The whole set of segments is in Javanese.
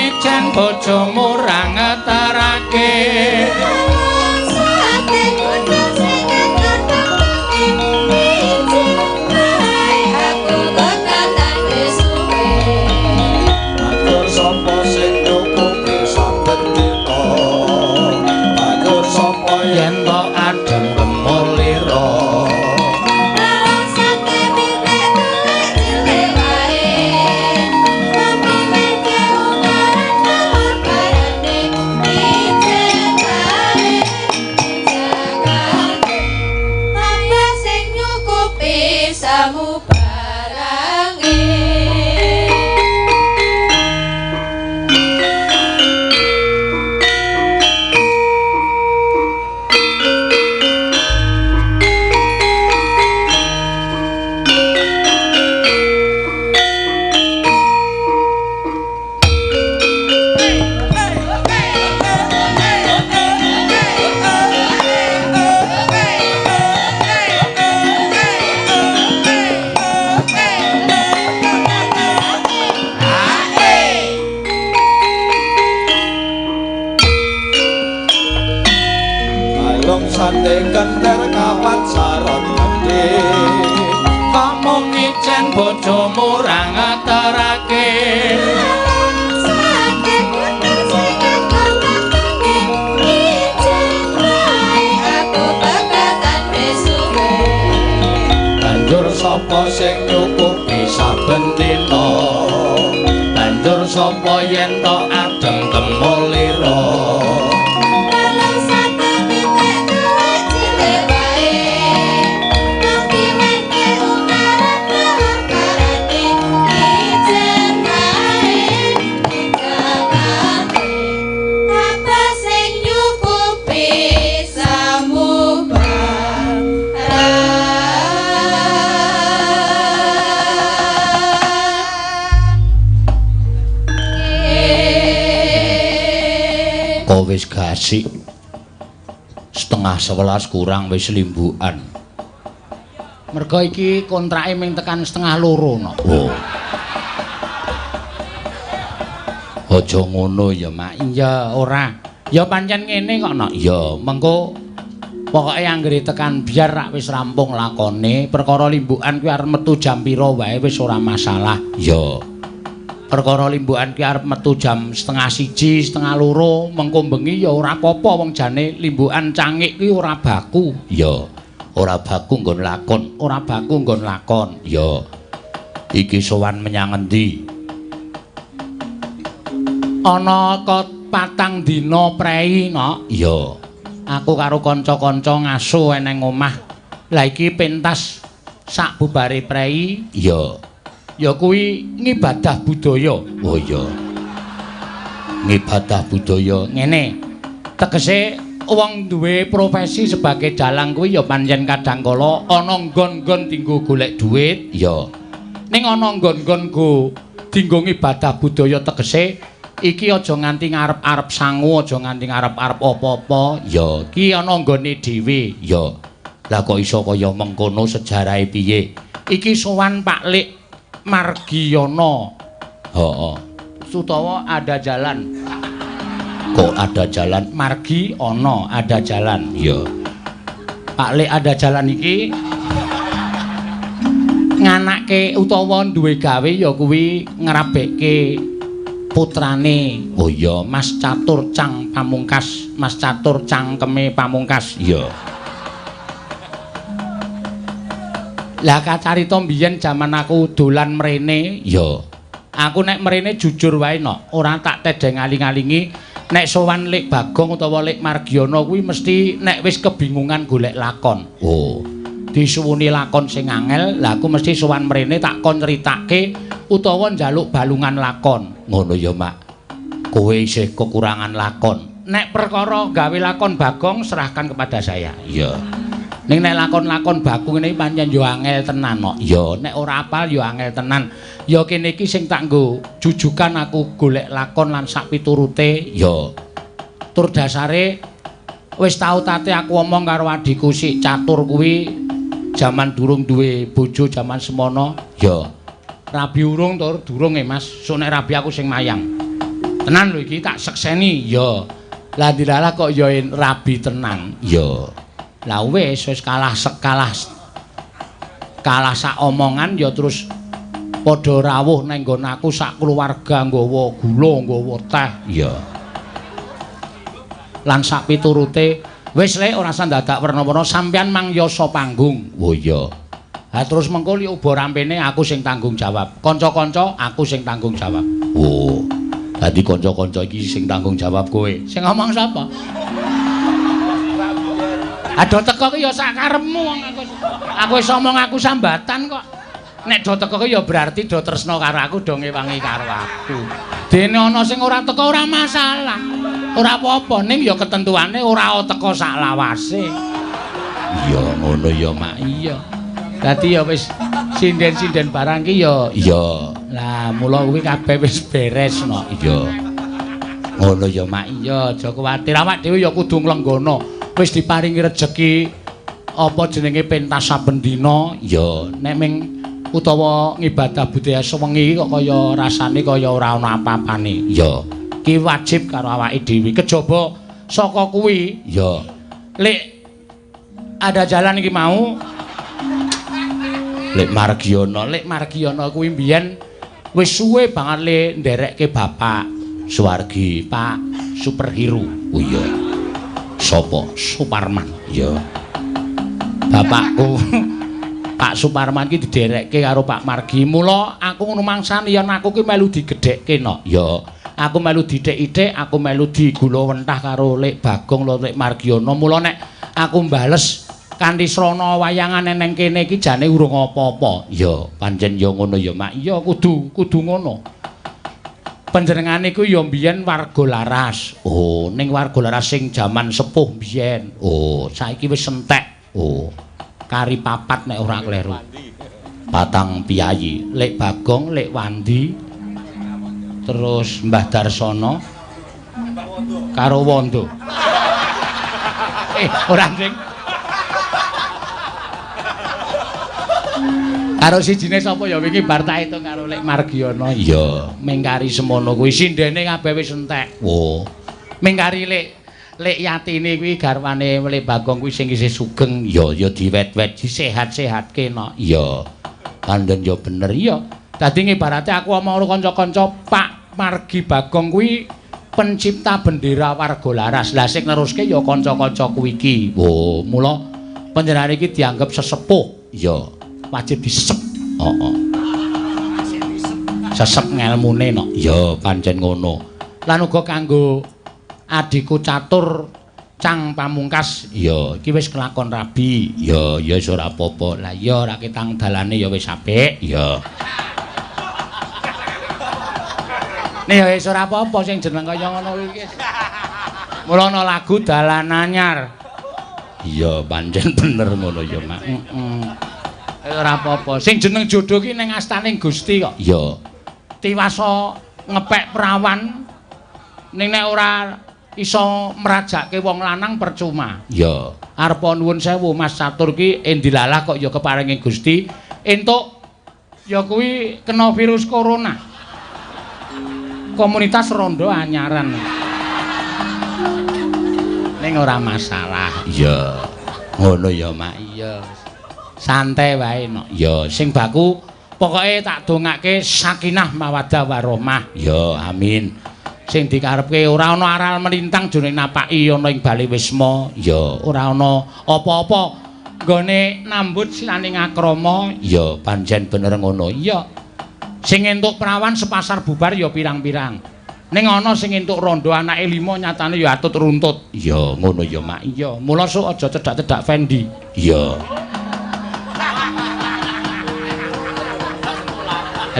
ijen bojomu ra ngeterake yen to adem kemulira bojomu ra ngeterake banjur sapa sing nyukupi saben dina banjur sapa yen to adem kemulira wis gasik setengah 11 kurang wis limbukan mergo iki kontrake ming tekan setengah 2 no. Oh. Aja ngono ya Mak. Iya ora. Ya pancen ngene kok no. Ya mengko pokoke anggere tekan biar rak wis rampung lakone perkara limbukan kuwi arep metu jam pira wae wis ora masalah. Ya. Perkara limbukan ki arep metu jam setengah 1, setengah 2, mengko bengi ya ora apa-apa wong jane limbukan cangik ki ora baku. Ya, ora baku nggon lakon, ora baku nggon lakon. Ya. Iki sowan menyang endi? Ana kot 4 dina prei, Nok. Ya. Aku karo kanca-kanca ngaso eneng omah. Lah iki pentas sak bubare prei. Ya. Ya kuwi ngibadah budaya. Oh iya. Ngibadah budaya ngene. Tegese wong duwe profesi sebagai dalang kuwi ya pancen kadang kala ana nggon-nggon dienggo golek dhuwit, ya. Ning ana nggon-nggon go dienggo ngibadah budaya tegese iki aja nganti ngarep-arep sangu, aja nganti ngarep-arep apa-apa, ya. Ki ana nggone dhewe, ya. Lah kok iso kaya mengkono sejarahe piye? Iki sowan Pak Lik Margiono. Heeh. Sutawa ada jalan. Kok ada jalan? Margi ono, ada jalan. Ya. Pak Lek ada jalan iki nganake utawa duwe gawe ya kuwi ngrabekke putrane. Oh iya, Mas Catur Cang Pamungkas, Mas Catur Cangkeme Pamungkas. Iya. Lah kacarita mbiyen jaman aku dolan mrene, ya. Aku nek mrene jujur wae no, ora tak tedeng aling-alingi nek sowan Lik Bagong utawa Lik Margiono kuwi mesti nek wis kebingungan golek lakon. Oh. Disuwuni lakon sing angel, lah aku mesti sowan mrene tak kon critake utawa njaluk balungan lakon. Ngono ya, Mak. Kowe isih kekurangan lakon. Nek perkara gawe lakon Bagong serahkan kepada saya. Iya. Ning nek lakon-lakon Bagong ngene pancen yo angel tenan kok. Ya, nek ora apal yo angel tenan. Ya kene iki sing tak nggo jujukan aku golek lakon lan sak piturute ya. Tur dasare wis tau tate aku omong karo adhiku sik Catur kuwi jaman durung duwe bojo jaman semono ya. Rabi urung tur durung Mas. Sok nek rabi aku sing mayang. Tenan lho iki tak sekseni. Ya. Lah dilalah kok ya rabi tenan. Ya. Lah wis kalah sak omongan ya terus padha rawuh nang nggon aku sak keluarga nggawa gula, nggawa teh. Ya. Lan sak piturute wis lek ora usah dadak werna-werna sampean mangyasa panggung. Oh iya. Lah terus mengko li uba rampene aku sing tanggung jawab. Kanca-kanca aku sing tanggung jawab. Oh. Dadi kanca-kanca iki sing tanggung jawab kowe. Sing ngomong sapa? Ado teko ki ya sak karepmu aku wis omong aku sambatan kok. Nek do teko ki ya berarti do tresna karo aku, do ngewangi karo aku. Dene ana sing ora teko ora masalah. Ora apa-apa ning ya ketentuane ora teko sak lawase. Iya ngono ya Mak, iya. Dadi ya wis sinden-sinden barang ki ya iya. Lah mula kuwi kabeh wis beres no. Iya. Ngono ya Mak, iya aja kuwatir awak dhewe ya kudu nglenggana. Wis diparingi rejeki apa jenenge pentas saben dina ya nek ming utawa ngibadah budaya sewengi kok kaya rasane kaya ora ana apa-apane ya ki wajib karo awake dhewe kejaba saka kuwi ya lek ada jalan iki mau lek Margiono kuwi mbiyen wis suwe banget le nderekke bapak Suwargi Pak Superhero oh iya sapa Suparman ya bapakku Pak Suparman ki diderekke karo Pak Margi mula aku ngono mangsane yen aku ki melu digedhekke no ya aku melu dithik-ithik aku melu digula wentah karo Lek Bagong Lek Margiono mula nek aku mbales kanthi srana wayangan neng kene iki jane urung apa-apa ya pancen ya ngono ya Mak iya kudu ngono panjenengane iku ya mbiyen warga laras. Oh, ning warga laras sing jaman sepuh mbiyen. Oh, saiki wis entek. Oh. Kari papat nek ora kleru. Patang piyayi, Lek Bagong, Lek Wandi. Terus Mbah Darsono karo Wondo. Ora nding. Karo sijine sapa ya wingi bar tak etung karo Lek Margiono. Iya, mengkari semono kuwi sindene kabeh wis entek. Oh. Mengkari Lek Yatine kuwi garwane Lek Bagong kuwi sing isih sugeng. Ya diwet-wet disehat-sehatke no. Iya. Kandhen ya bener iya. Dadi ngibarate aku omong karo kanca-kanca Pak Margi Bagong kuwi pencipta bendera warga laras. Lah sing neruske ya kanca-kanca kuwi iki. Oh, mula panjenengane iki dianggep sesepuh. Iya. Wajib disep. Heeh. Sesep ngelmune no. Ya pancen ngono. Lan uga kanggo adikku catur Cang Pamungkas ya iki wis kelakon rabi. Ya wis ora apa-apa. Lah ya ora ketang dalane ya wis apik. Ya. Nek ya wis ora apa-apa sing jeneng kaya ngono iki. Mula ana lagu Dalan Anyar. Iya pancen bener ngono ya Mak. Ora apa-apa. Sing jeneng jodho ki ning astaning Gusti kok. Iya. Tiwasa ngepek perawan ning nek ora iso merajakke wong lanang percuma. Iya. Arep nuwun sewu Mas Catur ki endilalah kok ya keparingi Gusti entuk ya kuwi kena virus corona. Komunitas Rondo Anyaran. Ning ora masalah. Iya. Ngono ya Mak. Iya. Santai wae no. Ya sing baku pokoke tak dongake sakinah mawaddah warahmah. Ya amin. Sing dikarepke ora ana aral melintang jane napaki ana ing Bali Wisma. Ya ora ana apa-apa nggone nambut silaning akrama. Ya pancen bener ngono. Iya. Sing entuk perawan sepasar bubar ya pirang-pirang. Ning ana sing entuk rondo anake 5 nyatane ya atut runtut. Ya ngono ya Mak. Iya. Mula sok aja cedak-cedak Fendi. Iya.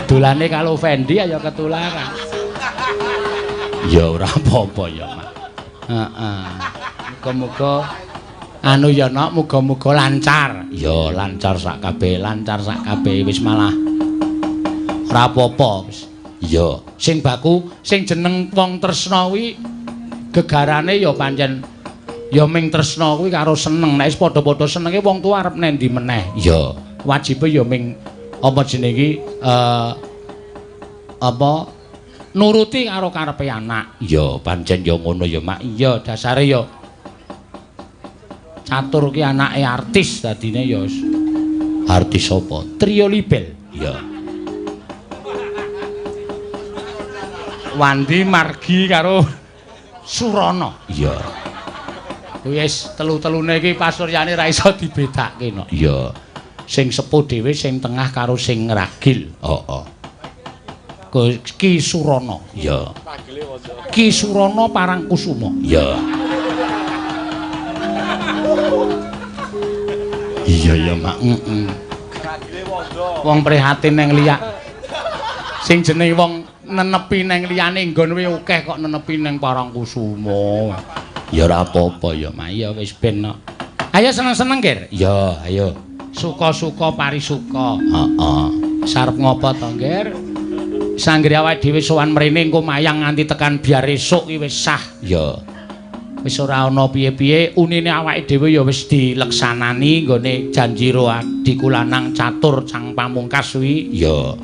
Dolane kalau Fendi ayo ketularan. Ya ora apa-apa ya, Mak. Heeh. Muga-muga anu ya nok, muga-muga lancar. Ya lancar sak kabeh, wis malah ora apa-apa wis. Ya, sing baku sing jeneng wong tresna kuwi gegarane ya pancen ya ming tresna kuwi karo seneng. Nek wis padha-padha senenge wong tuwa arep nendi meneh. Ya, wajibe ya ming apa jenenge iki apa nuruti karo karepe anak. Ya pancen ya ngono ya Mak. Iya dasare ya Catur ki anake artis dadine ya artis apa? Trio Libel. Ya. Wandi Margi karo Surono. Iya. Wis telu-telune iki pasuryane ra iso dibedakake no. Iya. Sing sepuh dhewe sing tengah karo sing ragil. Heeh. Ki Surono. Iya. Ki Surono Parangkusuma. Iya. Iya ya Mak. Wong prihatin nang liya. Sing jenenge wong nenepi nang liyane nggon kuwi akeh kok nenepi nang Parangkusuma. Ya ora apa-apa ya Mak. Ya wis ben no. Ayo seneng-seneng, Ger. Ya, ayo. Suka-suka parisuka. Heeh. Sarep ngopo to, Ger? Sanggri awake dhewe sowan mrene engko mayang nganti tekan biar esuk ki wis sah. Ya. Wis ora ana piye-piye, unine awake dhewe ya wis dileksanani nggone janjiro Adikulanang Catur Sang Pamungkas kuwi. Ya.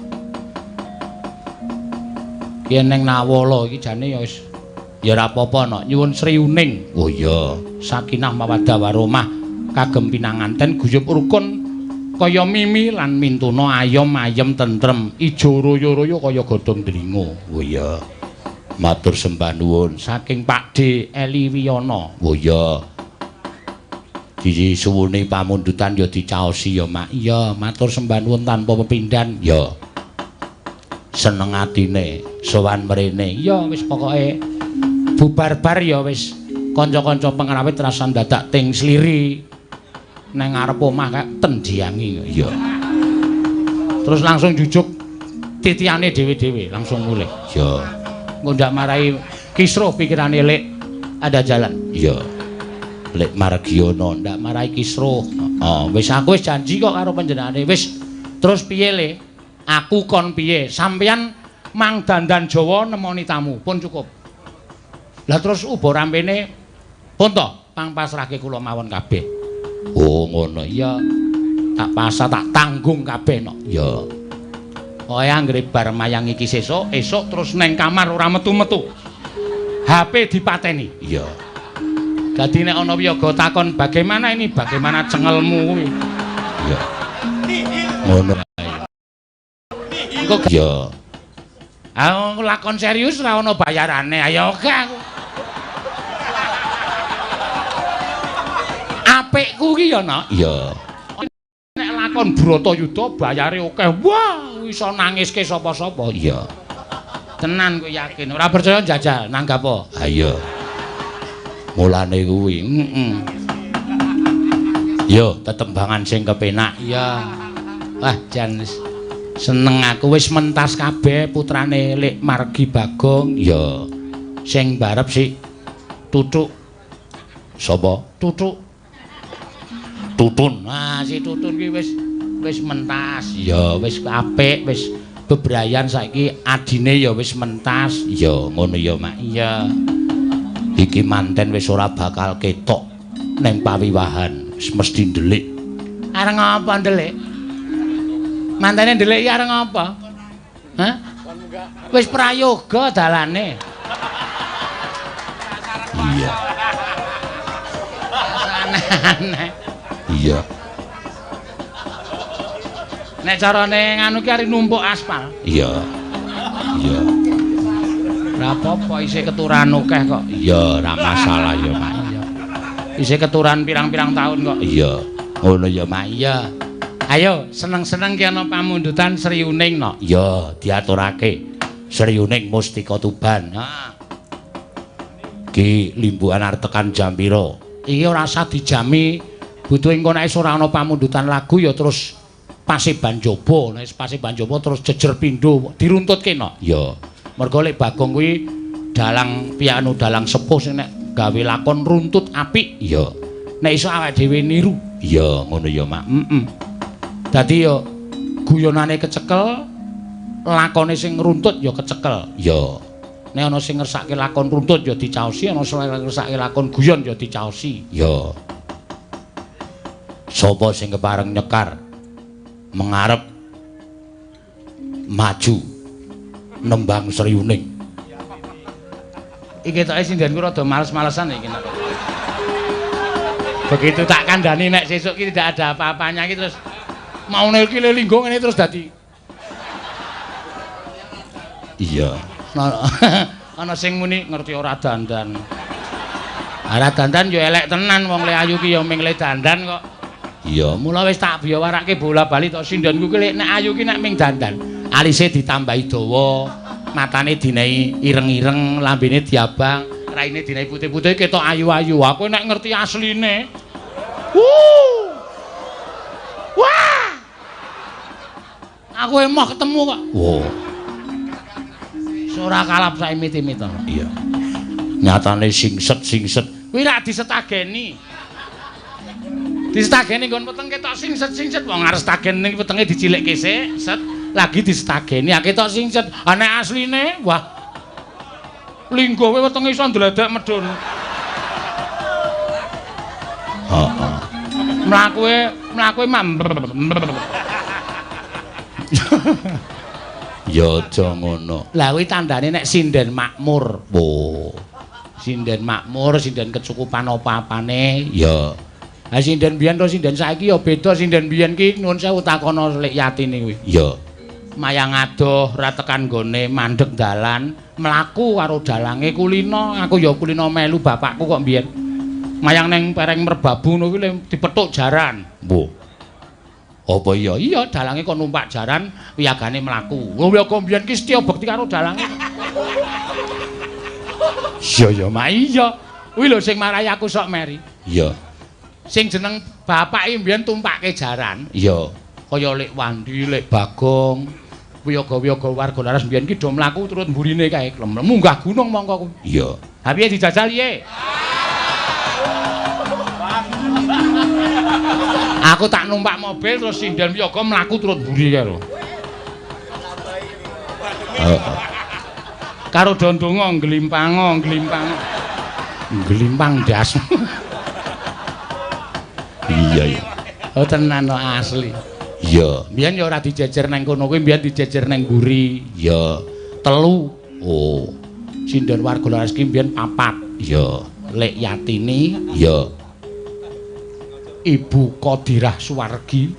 Yen ning Nawala iki jane ya wis ya ora apa-apa no. Nyuwun sriuning. Oh iya, sakinah mawaddah warahmah kagem pinanganten guyub rukun kaya mimi lan mintuna ayom ayem tentrem ijo royo-royo kaya godhong dringo. Oh iya. Matur sembah nuwun saking Pakde Eli Wiyono. Oh iya. Iki suwune pamundutan ya dicaosi ya Mak. Iya, matur sembah nuwun tanpa pepindhan. Ya. Seneng atine sowan mrene. Ya wis pokoke bubar-bar ya wis kanca-kanca pengrawit rasan dadak ting sliri nang ngarep omah kaya tendiangi. Ya. Terus langsung jujuk titiane dhewe-dhewe langsung mulih. Ya. Ndak marai kisruh pikirane lek ada jalan. Iya. Lek Margiono ndak marai kisruh. Wis aku wis janji kok karo panjenengane. Wis terus piye le? Aku kon piye? Sampeyan mang dandan Jawa nemoni tamu pun cukup. Lah terus uba rampene pun to pangpasrahke kula mawon kabeh. Oh ngono. Iya. Tak pasah tak tanggung kabeh no. Iya. Kowe anggere bar mayang iki sesuk, esuk terus neng kamar ora metu-metu. HP dipateni. Iya. Dadi nek ana wiyaga takon bagaimana ini, bagaimana cengelmu kuwi. Iya. Ngono ae. Engko iya. Aku lakon serius ora ana bayarane. Ayo oke aku. Apikku ki ya, Nak. Iya. Nek lakon Bratayuda bayare akeh. Wah, iso nangiske sapa-sapa. Iya. Tenan kowe yakin. Ora percaya njajal nanggap apa? Ha iya. Mulane kuwi. Yo, tetembangan sing kepenak. Iya. Wah, jan seneng aku wis mentas kabeh putrane Lek Margi Bagong. Iya. Sing barep sik Tutuk. Sapa? Tutuk. Tutun. Nah, si Tutun ki wis mentas. Ya, wis apik, wis bebrayan saiki adine ya wis mentas. Ya, ngono ya, Mak. Iya. Iki manten wis ora bakal ketok ning pawiwahan. Wis mesti ndelik. Areng apa ndelik? Mantene ndelik iki areng apa? Hah? Wis prayoga dalane. Iya. Aneh-aneh. Iya. Nek carane nganu ki arep numpuk aspal. Iya. Iya. Ora apa-apa isih keturunan akeh kok. Iya, ora masalah ya, Mak. Iya. Isih keturunan pirang-pirang tahun kok. Iya. Ngono ya, Mak. Iya. Ayo, seneng-seneng ki ana pamundutan Sriuning no. Iya, diaturake. Sriuning Mustika Tuban. Ha. Ki limbukan arep tekan jam pira? Iki ora usah dijami. Butuh engko nek ora ana pamundutan lagu ya terus Pasiban Jaba. Nek Pasiban Jaba terus jejer pindho diruntutke no. Ya. Mergo Lek Bagong kuwi dalang pianu dalang sepuh sing nek gawe lakon runtut apik. Ya. Nek iso awake dhewe niru. Ya, ngono ya, Mak. Dadi ya guyonane kecekel, lakone sing runtut ya kecekel. Ya. Nek ana sing ngersake lakon runtut ya dicaosi, ana sing ngersake lakon guyon ya dicaosi. Ya. Sapa sing kepareng nyekar mengarep maju nembang Sriuning Iki ketoke sindenku rada males-malesan iki. Begitu tak kandhani nek sesuk iki tidak ada apa-apanya iki terus maune iki linggo ngene terus dadi. Iya. Ana sing muni ngerti ora dandan. Ora dandan yo elek tenan wong le ayu ki yo ming le dandan kok. Iya, mula wis tak biawarake bola-bali tok sindenku ki nek ayu ki nek ming dandan. Alise ditambahi dawa, matane dinehi ireng-ireng, lambene diabang, raine dinehi putih-putih ketok ayu-ayu. Aku nek ngerti asline. Wah! Aku emoh ketemu kok. Wow. Ora kalap sak imit-imit to. Iya. Nyatane singset. Kuwi rak disetageni. Disetageni nggon weteng ketok singset wong arep stagen ning wetenge dicilikke sik, set. Lagi disetageni akeh tok singset. Nek asline, wah. Linggowe wetenge iso ndledek medun. Heeh. Mlakuwe ya aja ngono. Lah kuwi tandane nek sinden makmur. Oh. Sinden makmur, sinden kecukupan apa-apane, ya. Ha sinden biyen to sinden saiki ya beda. Sinden biyen ki nuwun sewu takono lek yatine kuwi. Ya. Mayang adoh ra tekan gone mandeg dalan, mlaku karo dalange kulino. Aku ya kulino melu bapakku kok biyen. Mayang neng pereng merbabu niku dipethuk jaran. Mbuh. Apa iya? Iya, dalange kok numpak jaran, wiyagane mlaku. Wong wiyaga mbiyen ki setya bekti karo dalange. Iya, mak iya. Kuwi lho sing marahi aku sok meri. Iya. Sing jeneng bapake mbiyen tumpake jaran. Iya. Kaya Lek Wandi, Lek Bagong, wiyaga-wiyaga warga laras mbiyen ki do mlaku turut mburine kae. Munggah gunung mongko kuwi. Iya. Ha piye dijajal piye? Aku tak numpak mobil terus sinden wiyaga mlaku turut mburi karo. Karo dondonga nglimpang. Nglimpang das. Iya. Oh tenan no asli. Iya, mbiyen ya ora dijejer nang kono kuwi, mbiyen dijejer nang mburi. Ya, 3. Oh. Sinden warga laras ki mbiyen 4. Ya, Lek Yatini, ya. Ibu Qadirah Suwargi,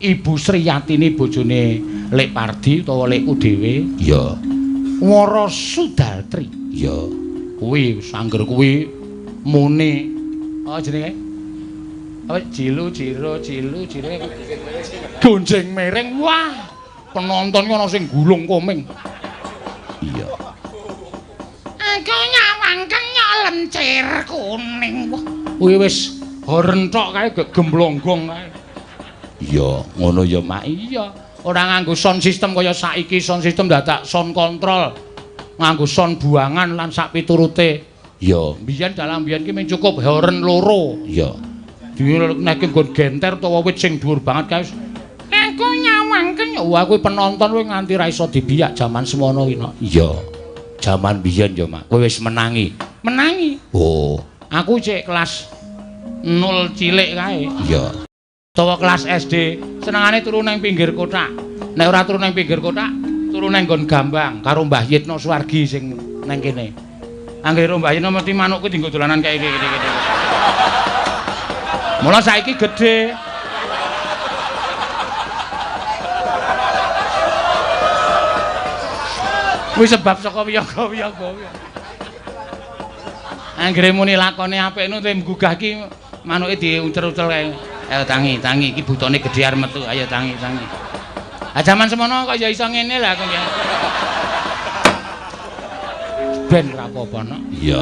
Ibu Sri Yatini bojone Lek Pardi utawa Lekku dhewe, ya. Wara Sudartri, ya. Kuwi sangger kuwi mune apa jenenge? Apa cilu gonjeng mereng. Wah, penontonnya ana sing gulung komeng. Iya. Aku nyawang kenyolem cer kuning. Wah, kuwi wis rentok kae gemblonggong kae. Iya, ngono ya Mak. Iya. Ora nganggo sound system kaya saiki, sound system dadak sound control. Nganggo sound buangan lan sak piturute. Iya, mbiyen dalam mbiyen ki mung cukup horn loro. Iya. Nek nggon genter utawa wit sing dhuwur banget kae. Aku nyawangken. Wah, kuwi penonton kuwi nganti ra iso dibiyak jaman semono ki, Nok. Iya. Jaman biyen ya, Mak. Kowe wis menangi. Menangi? Oh, aku cek kelas 0 cilik kae. Iya. Utawa kelas SD, senengane turu nang pinggir kotak. Nek ora turu nang pinggir kotak, turu nang nggon gambang karo Mbah Yitno Suwargi sing nang kene. Anggere Mbah Yitno mesti manuk kuwi dienggo dolanan kae iki. Mula saiki gedhe. Kuwi sebab saka wiyaga-wiyaga. Anggere muni lakone apik nu te menggugah ki manuke diuncer-ucer kae. Ayo tangi iki butone gedhe arep metu. Ayo tangi. Ah jaman semono kok ya iso ngene lah aku ya. Ben ra apa-apa, Nok. Iya.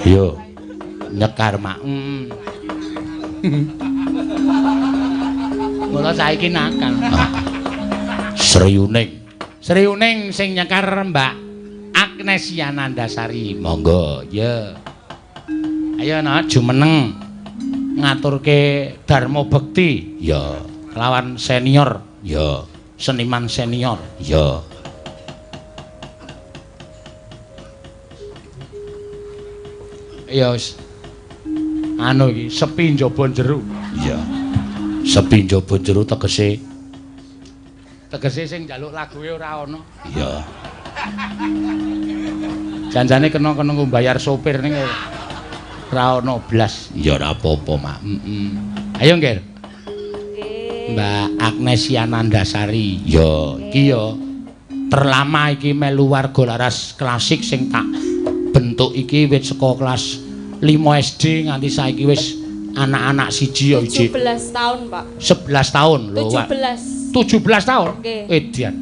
Yo. Nyekar Mak. Mula saiki nakal. Sri Uning sing nyekar Mbak Agnesia Nandasari. Monggo, ya. Ayo Nak, jumeneng ngaturke Dharma Bekti. Ya, lawan senior. Ya, seniman senior. Ya. Ya wis. Anu iki sepi njaba jero. Iya. Sepi njaba jero tegese sing njaluk laguhe ora ana. Iya. Janjane kena bayar sopir ning ora ono blas. Ya ora apa-apa, Mak. Ayo, Nggih. Mbak Agnesia Nandasari. Ya, iki ya terlama iki melu warga laras klasik sing tak bentuk iki wis saka kelas 5 SD nganti saiki wis anak-anak siji ya iki. 17 tahun, Pak. 11 tahun lho, Pak. 17 tahun. Edian.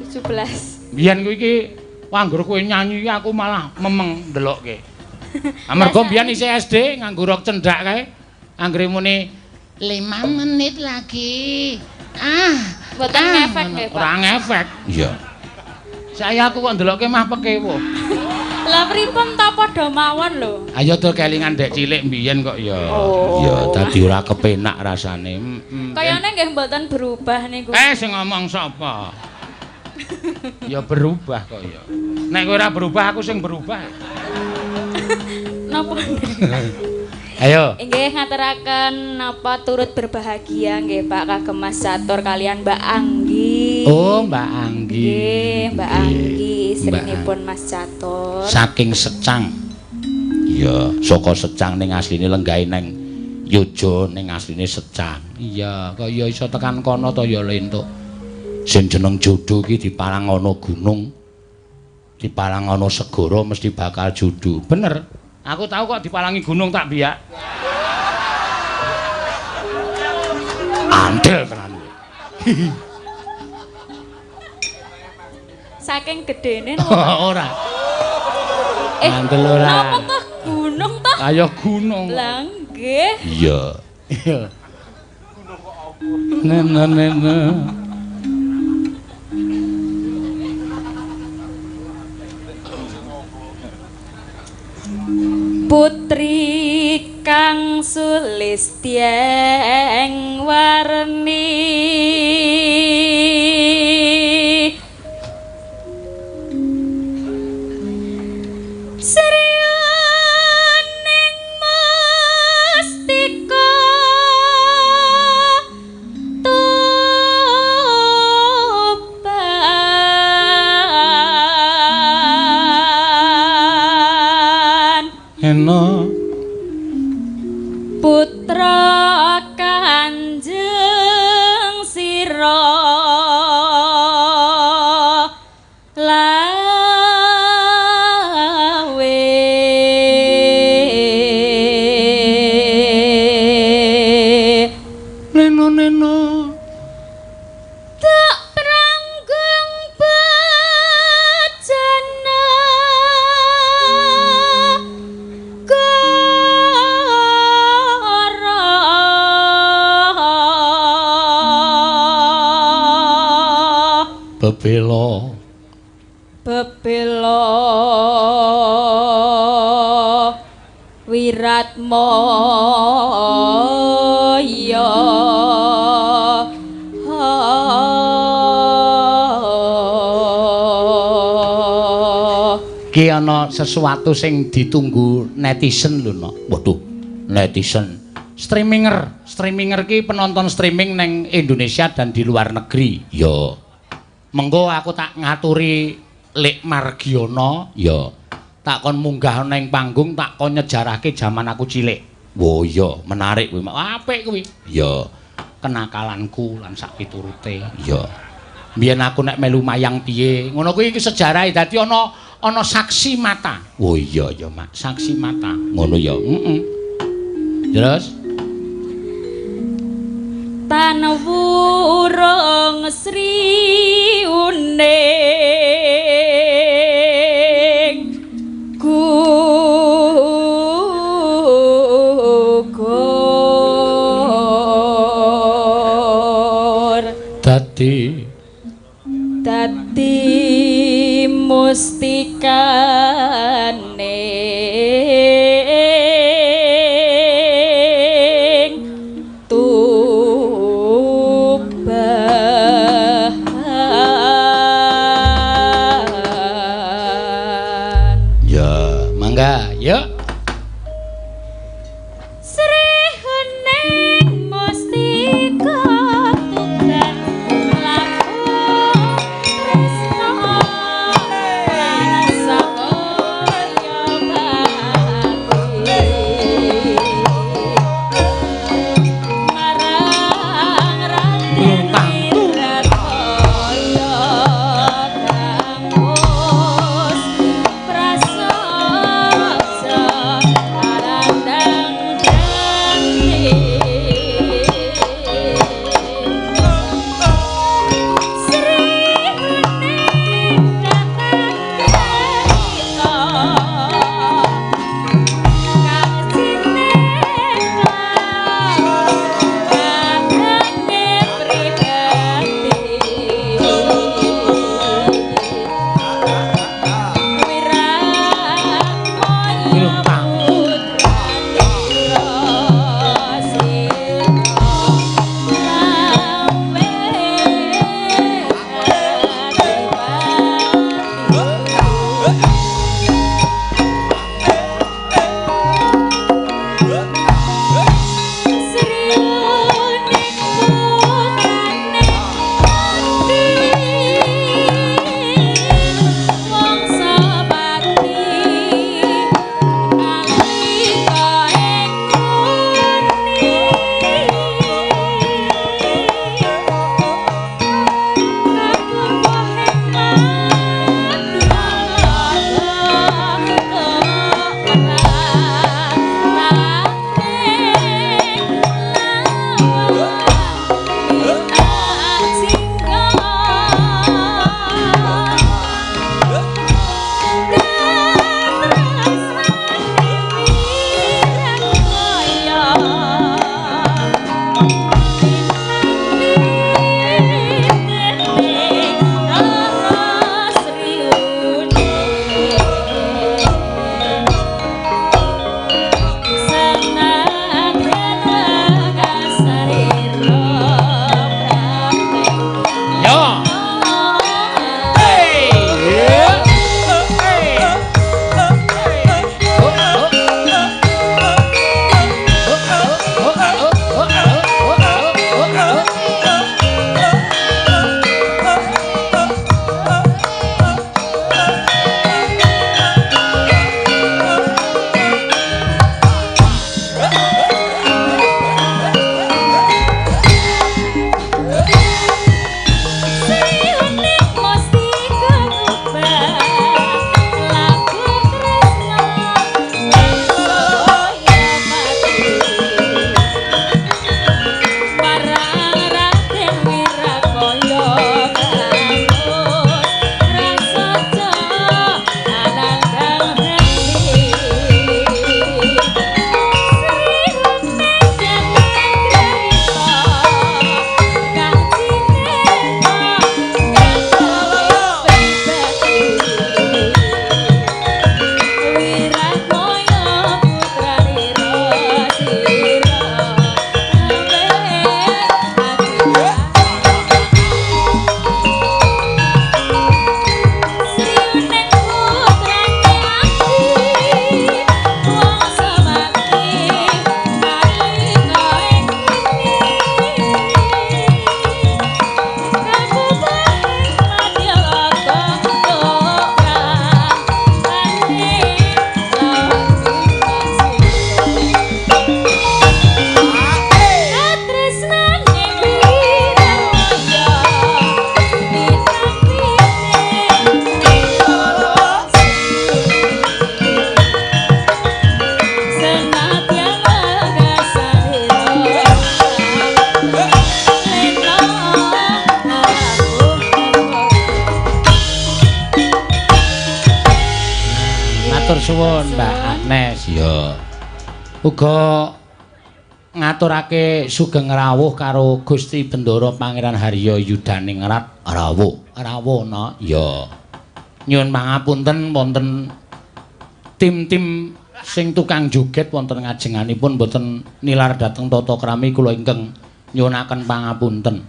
17. Biyen kuwi iki anggur kowe nyanyi aku malah memeng ndelokke. Amarga biyen isih SD nganggo rok cendak kae. Anggere muni 5 menit lagi. Mboten ngefek nggih, Pak. Ora ngefek. Iya. Saya aku kok ndelokke mah pekewo. Lah pripun ta padha mawon lho. Ayo to kelingan dek cilik mbiyen kok ya. Ya dadi ora kepenak rasane. Kayane nggih mboten berubah niku. Sing ngomong sapa? Ya berubah kok ya. Nek kowe ora berubah aku sing berubah. Napa? Ayo. Nggih ngaturaken napa turut berbahagia nggih Pak kagem Mas Catur kalian Mbak Anggi. Oh, Mbak Anggi. Nggih, Mbak Anggi istrinipun Mas Catur. Saking Secang. Iya, saka Secang ning asline lenggahe ning Yojo ning asline Secang. Iya, kaya iso tekan kono to ya lentuk. Sing jeneng jodoh iki diparang ana gunung. Diparang ana segara mesti bakal jodoh. Bener. Aku tahu kok dipalangi gunung tak biak. Andel tenan. Saking gedene Ora. Andel ora. Napa toh gunung toh? Kaya gunung. Lah nggih. Iya. Iya. Nene. Putri kang sulistyeng warni sriyaning mustika Eno putra Kanjeng Sira lawe neno tak pranggung bajana bebelo Wiratmaya ki ana sesuatu sing ditunggu netizen lho no. Waduh, netizen. Streaminger ki penonton streaming neng Indonesia dan di luar negeri. Yo. Mengko aku tak ngaturi Lek Margiono, ya. Tak kon munggah neng panggung, tak kon nyejarahke jaman aku cilik. Wo iya, menarik kuwi. Apik kuwi. Ya. Kenakalanku lan sak piturute. Ya. Biyen aku nek melu mayang piye, ngono kuwi iki sejarahe. Dadi ana saksi mata. Oh iya ya, Mak. Saksi mata. Ngono ya. Terus tan wurung sriuning gugur dadi mustikane yuk. Sri Hening Mustika Tunggal Laku Tresno Rasa Matur suwun Mbak Agnes. Ya. Uga ngaturake sugeng rawuh karo Gusti Bendoro Pangeran Harya Yudaningrat rawuh. Rawuhna ya. Nyuwun pangapunten wonten tim-tim sing tukang joget wonten ngajenganipun boten nilar dhateng tata krami kula ingkang nyuwunaken pangapunten.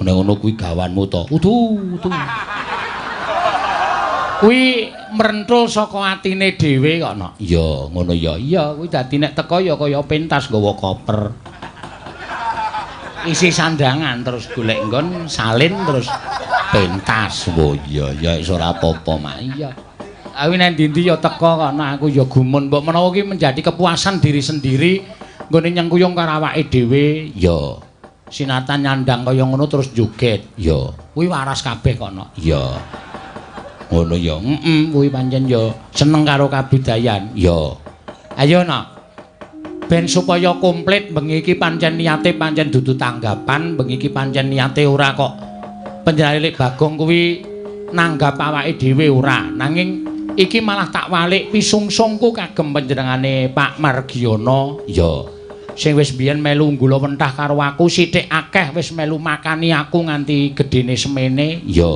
Ngono kuwi gawanmu to. Udu. Kuwi mrentul saka atine dhewe kok no. Iya, ngono ya. Iya, kuwi dadi nek teko ya kaya pentas nggawa koper. Isi sandangan terus golek nggon salin terus pentas. Oh iya, ya iso ora apa-apa mak. Iya. Awi nek ndi-ndi ya teko kok aku ya gumun mbok menawa ki menjadi kepuasan diri sendiri nggone nyengkuyung karo awake dhewe ya. Sinatan nyandang kaya ngono terus joget. Ya, kuwi waras kabeh kok no. Iya. Ngono ya. Kuwi pancen ya seneng karo kabudayan. Ya. Ayo nak. Ben supaya komplit bengi iki pancen niate pancen dudu tanggapan, bengi iki pancen niate ora kok panjenengan Bagong kuwi nanggap awake dhewe ora. Nanging iki malah tak walik pisungsungku kagem panjenengane Pak Margiono. Ya. Sing wis biyen melu nggula wentah karo aku sithik akeh wis melu makani aku nganti gedene semene. Ya.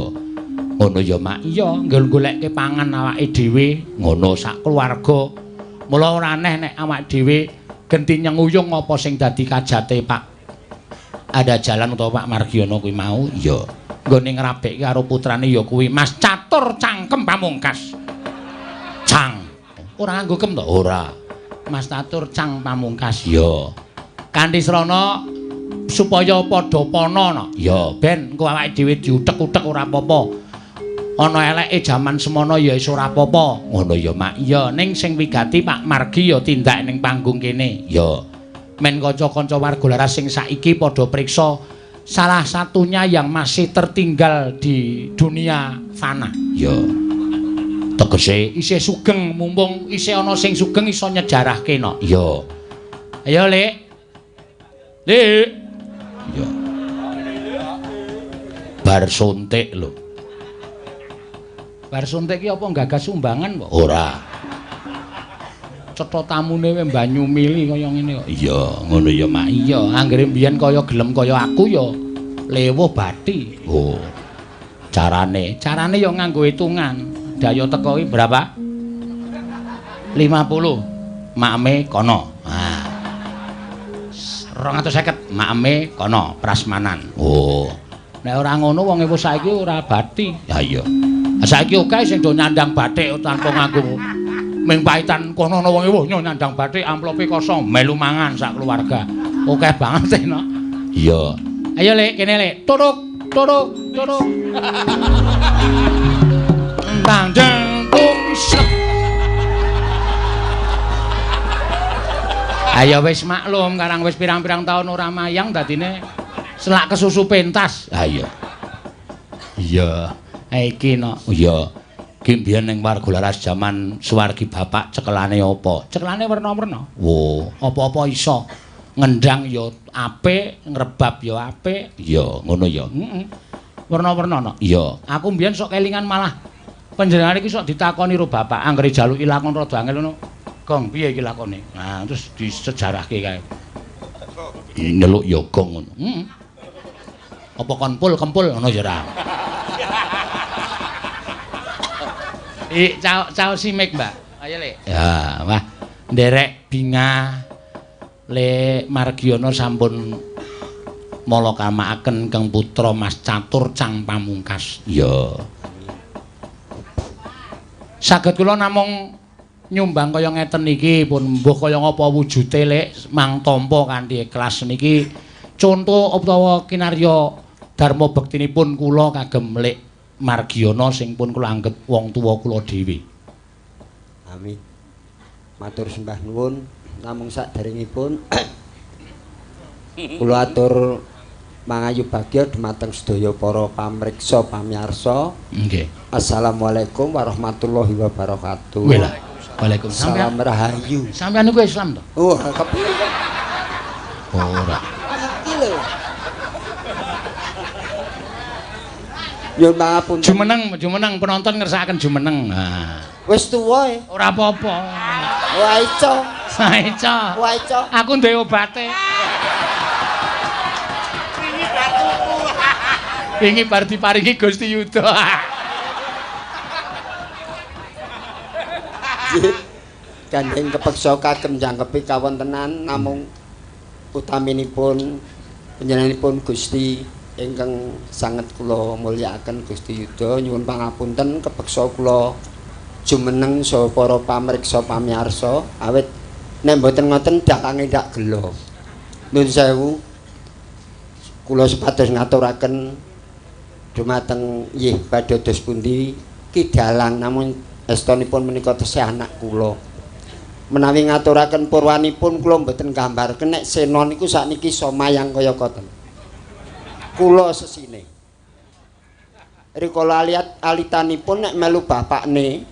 Ngono ya mak. Iya, nggon goleke pangan awake dhewe, ngono sak keluarga. Mula ora aneh nek awake dhewe genti nyenguyung apa sing dadi kajate Pak Ada Jalan utawa Pak Margiono kuwi mau. Iya. Nggone ngrabekke karo putrane ya kuwi Mas Catur Cangkem Pamungkas. Cang. Ora nganggo kem to? Ora. Mas Catur Cang Pamungkas ya. Kanthi srana supaya padha pana no. Ya, ben engko awake dhewe diutek-utek ora apa-apa. Ana eleke jaman semono ya iso ora apa-apa. Ngono ya mak. Iya, ning sing wigati Pak Margi ya tindak ning panggung kene. Ya. Men kanca-kanca warga laras sing saiki padha priksa salah satunya yang masih tertinggal di dunia fana. Ya. Tegese isih sugeng mumpung isih ana sing sugeng iso nyejarahke no. Ya. Ayo, Lek. Lek. Ya. Bar suntik lho. Bar suntik ki apa gagas sumbangan kok? Ora. Cetha tamune we banyu mili kaya ngene kok. Iya, ngono ya mak. Iya, anggere mbiyen kaya gelem kaya aku ya lewuh bathi. Oh. Carane ya nganggo hitungan. Daya teko ki berapa? 50. Makme kono. Nah. 250 makme kono prasmanan. Oh. Nek ora ngono wong ewu saiki ora bathi. Ya iya. Saiki oke sing do nyandang bathik tanpa nganggo ming paitan kono ana wong ewu nyandang bathik amplope kosong melu mangan sak keluarga. Oke banget no. Iya. Ayo Lek, kene Lek. Turuk. Tang jeng tum sep. Ayo wis maklum karang wis pirang-pirang taun ora mayang dadine selak kesusu pentas. Ayo. Iya. Iki no. Iya. Ki mbiyen ning warga laras jaman suwargi bapak cekelane apa? Cekelane werna-werna. Wo, apa-apa iso. Ngendang ya apik, ngrebab ya apik. Iya, ngono ya. Heeh. Werna-werna no. Iya. Aku mbiyen sok kelingan malah panjenengan iki sok ditakoni karo bapak anggere jaluki lakon rada angel ngono. Gong, piye iki lakone? Nah, terus disejarahke kae. Nyeluk ya gong ngono. Heeh. Apa kon kempul ngono ya ora. Cao simik, Mbak. Ayo, Lek. Ya, wah. Nderek bingah Le Margiono sampun malakamaken Kang Putra Mas Catur Cang Pamungkas. Ya. Saged kula namung nyumbang kaya ngeten iki pun mbuh kaya ngapa wujude Lek mang tampa kanthi ikhlas niki conto utawa kinarya dharma bektinipun kula kagem Lek Margiono sing pun kula anggep wong tuwa kula dhewe. Amin. Matur sembah nuwun namung saderengipun kula atur mangayu bagya dhumateng sedaya para pamriksa pamiyarsa. Nggih. Assalamualaikum warahmatullahi wabarakatuh. Waalaikumsalam. Salam rahayu. Sampeyan niku Islam to? Oh, kepiye? Ora. Iki lho. Nyuwun pangapunten. Jumeneng penonton ngersakaken jumeneng. Nah. Wis tuwa e. Ora apa-apa. Wah ico. Saica. Wah ico. Aku duwe obate. Wingi bar diparingi Gusti Yuda. Gandeng kepeksa kagem jangkepi kawontenan namung utaminipun panjenenganipun Gusti ingkang sanget kula mulyakaken Gusti Yuda nyuwun pangapunten kepeksa kula jumeneng saha para pamriksa pamirsa awit nek mboten ngoten dakange ndak gelo. Nuwun sewu kula sepados ngaturaken dumateng nggih badhe dos pundi Ki Dalang namung estunipun menika tesih anak kula. Menawi ngaturaken purwanipun kula mboten gambarken nek Sena niku sakniki somayang kaya koten. Kula sesine. Rikala alitanipun nek melu bapakne,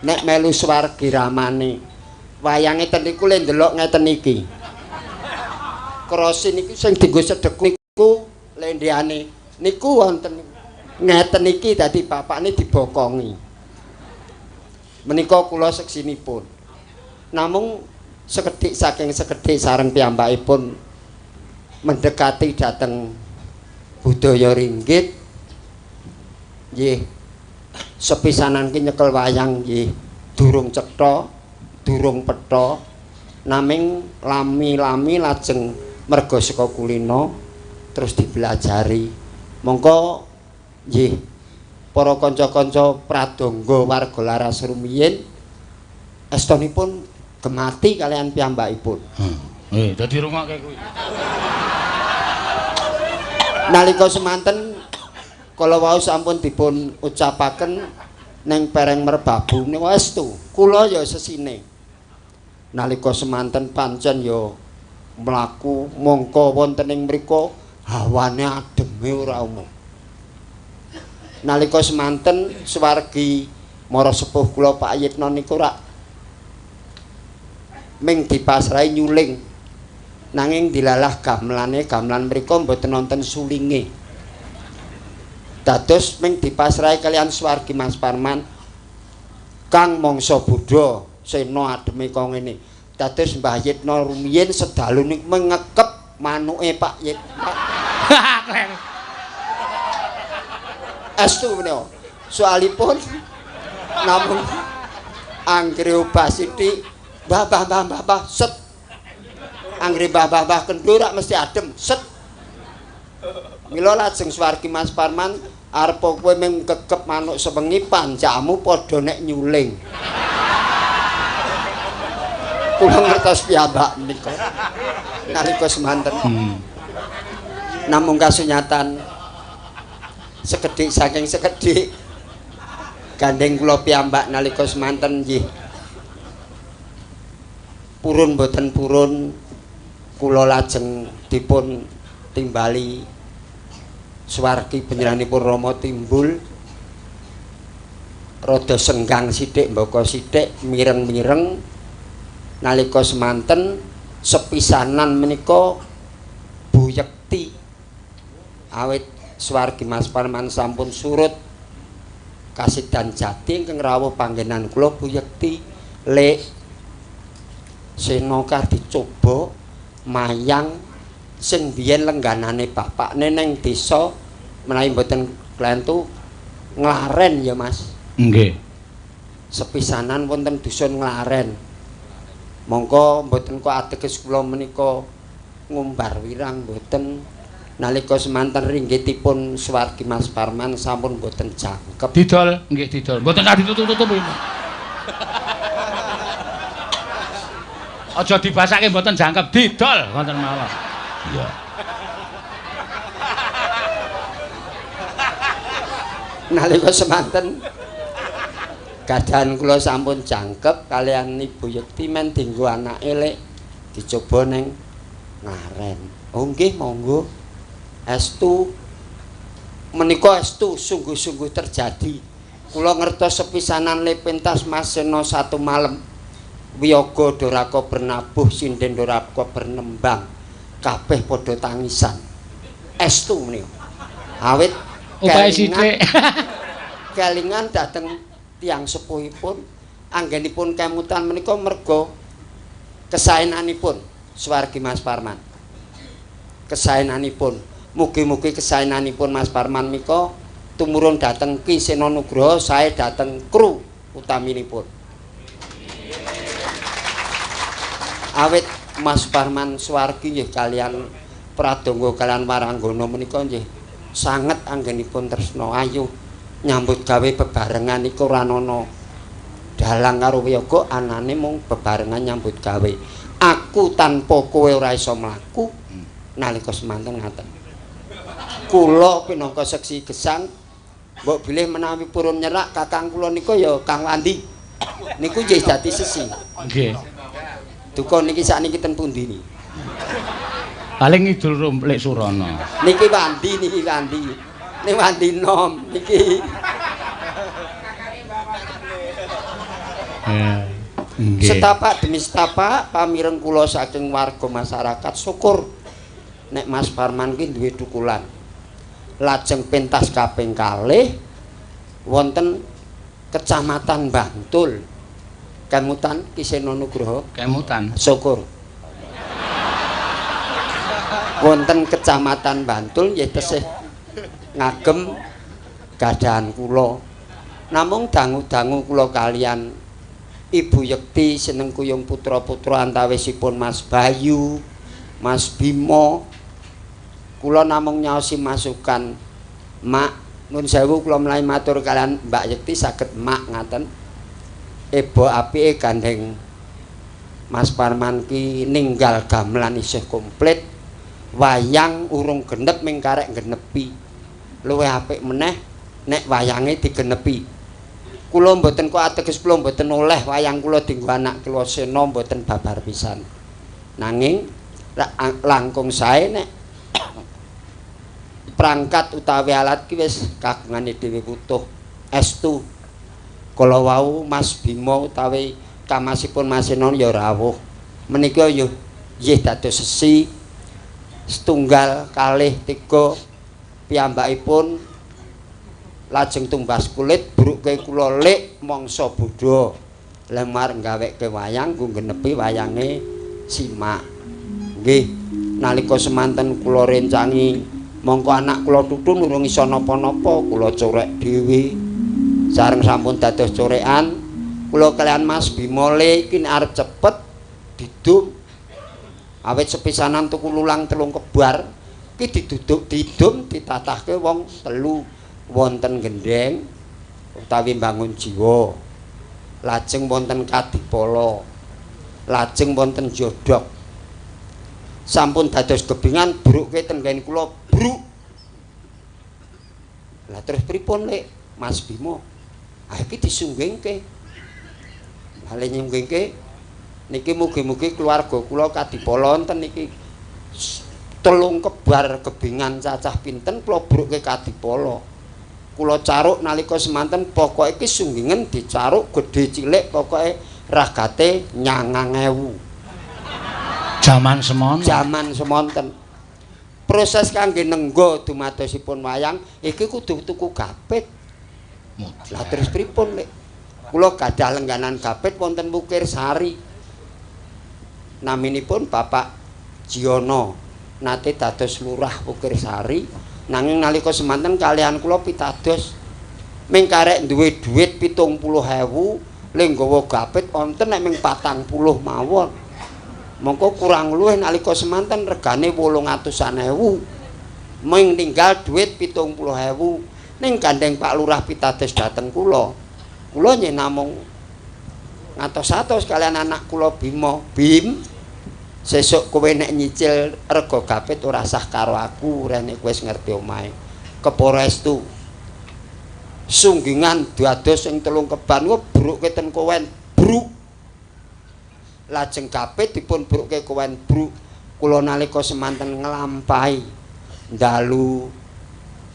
nek melu swargi ramane. Wayange ten niku le ndelok ngeten iki. Krosi niku sing dienggo sedhek niku lendheane niku wonten ngeten iki dadi bapakne dibokongi. Menika kula seksinipun. Namung sekedhik saking sekedhik sareng piyambakipun mendekati dhateng budaya ringgit nggih sepisanan ki nyekel wayang nggih durung cetha durung petha naming lami-lami lajeng merga saka kulina terus dipelajari mongko nggih para kanca-kanca pradonga warga laras rumiyin estunipun gemati kalian piyambakipun. Dadi rungokke kuwi. Nalika semanten kala wau sampun dipun ucapaken ning pereng merbabu menika estu kula ya sesine. Nalika semanten pancen ya mlaku mongko wonten ing mriku hawane ademe ora umum. Nalika semanten swargi mara sepuh kula Pak Yitno niku rak ming dipasrahi nyuling nanging dilalah gamelan mriku mboten wonten sulinge dados ming dipasrahi kalian swargi Mas Parman kang mangsa Buddha Sena ademe kok ngene dados Mbah Yitno rumiyin sedalu niku ngekep manuke Pak Yitno estu menika soalipun namung anggere obah sithik mbah set anggere mbah kendho rak mesti adem set mila lajeng swargi Mas Parman arep kowe mung kekep manuk sewengi panjakmu padha nek nyuling kula ngertos piyambak menika nalika semanten namung kasunyatan sekedhik saking sekedhik gandeng kula piyambak nalika semanten nggih purun boten purun kula lajeng dipun timbali swargi panjenenganipun Rama timbul rada senggang sithik mbaka sithik mireng-mireng nalika semanten sepisanan menika buyekti awit swargi Mas Parman sampun surut kasidan jati ingkang rawuh panggenan kula buyekti lek Sena kar dicoba mayang sing biyen lengganane bapakne ning desa menawi mboten klentu Nglaren ya Mas. Nggih. Sepisanan wonten dusun Nglaren. Mongko mboten kok ateges kula menika ngumbar wirang mboten nalika semanten ringgitipun swargi Mas Parman sampun mboten jangkep. Didol, nggih didol. Mboten tak ditutup-tutup iki. Aja dibasake mboten jangkep didol wonten mawon. Iya. Nalika semanten gadahan kula sampun jangkep kalian Ibu Yekti men dienggo anake lek dicoba ning Ngaren. Oh nggih monggo. Estu menika estu sungguh-sungguh terjadi. Kula ngertos sepisanan le pentas Mas Sena satu malam. Wiyaga doraka bernabuh sinden doraka bernembang kabeh padha tangisan estu menika awit upae sithik kelingan dhateng tiyang sepuhipun anggenipun kemutan menika merga kesaenanipun swargi Mas Parman. Kesaenanipun. Mugi-mugi kesaenanipun Mas Parman menika tumurun dhateng Ki Sena Nugraha sae dhateng kru utaminipun. Awit Mas Parman swargi nggih kalian pradonga kalian waranggana menika nggih sanget anggenipun tresna ayu nyambut gawe bebarengan iku ora ana dalang karo wiyaga anane mung bebarengan nyambut gawe. Aku tanpa kowe ora iso mlaku nalika semanten ngaten. Kula pinangka seksi gesang mbok bilih menawi purun nyerak kakang kula nika ya Kang Wandi. Niku nggih dadi sesi. Nggih. Duka niki sakniki ten pundi niki? Paling Idul Rumplik Surana. Niki Wandi niki Wandi. Niki Wandi nom niki. Setapak demi setapak pamireng kula saking warga masyarakat syukur nek Mas Parman ki duwe thukulan. Lajeng pentas kaping kalih wonten Kecamatan Bantul. Kemutan Ki Sena Nugraha. Kemutan. Syukur. Wonten Kecamatan Bantul nggih tesih ngagem gadahan kula. Namung dangu-dangu kula kalian Ibu Yekti seneng kuyung putra-putra antawisipun Mas Bayu, Mas Bimo. Kula namung nyaosi masukan, Mak, nun sewu kula mlayu matur kalian Mbak Yekti saged Mak ngaten. Ebo apike gandeng Mas Parman ki ninggal gamelan isih komplit. Wayang urung genep ming karek genepi. Luwih apik meneh nek wayange digenepi. Kula mboten kok ateges kula mboten oleh wayang kula dienggo anak kula Sena mboten babar pisan. Nanging langkung sae nek perangkat utawi alat ki wis kagungane dhewe utuh estu. Kala wau Mas Bima utawi kamasipun Mas Sena ya rawuh. Menika ya nggih dados sesi setunggal kalih tiga piyambakipun lajeng tumbas kulit bruke kula lik mangsa Buddha lemar gaweke wayang nggo genepi wayange simak. Nggih nalika semanten kula rencangi mongko anak kula tutun urung iso napa-napa kula corek dhewe sareng sampun dados corekan kula kalian Mas Bimole iki arep cepet didum awit sepisanan tuku lulang telung kebar iki didum ditatahke wong telu wonten gendeng utawi bangun jiwa lajeng wonten kadipala lajeng wonten jodhok sampun dados gebingan bruke tenggen kula bruk lah terus pripun Lek Mas Bima iki disunggingke hale nyunggingke niki mugi-mugi keluarga kula kadipala wonten niki telung kebar gebingan cacah pinten kula bruke kadipala kula caruk nalika semanten pokoke iki sunggingen dicaruk gedhe cilik pokoke ragate 9.000 jaman semonten proses kangge nenggo dumadosipun wayang iki kudu tuku gapit lah terus pripun Lek kula gadah lengganan gapit wonten Wukir Sari naminipun Bapak Jiono nate dados lurah Wukir Sari nanging nalika semanten kalian kula pitados ming karek duwe dhuwit 70.000 ling nggawa gapit wonten nek ming 40 mawon mongko kurang luwih nalika semanten regane 800.000 ming tinggal dhuwit 70.000 ning gandeng Pak Lurah pitados dhateng kula nggih namung ngatos-atos kalian anak kula Bima Bim sesuk kowe nek nyicil rega gapit ora sah karo aku rene kowe wis ngerti omahe keporestu sunggingan dados sing telung keban ku bruke ten kowen bruk lajeng gapit dipun bruke kowen bruk kula nalika semanten nglampahi dalu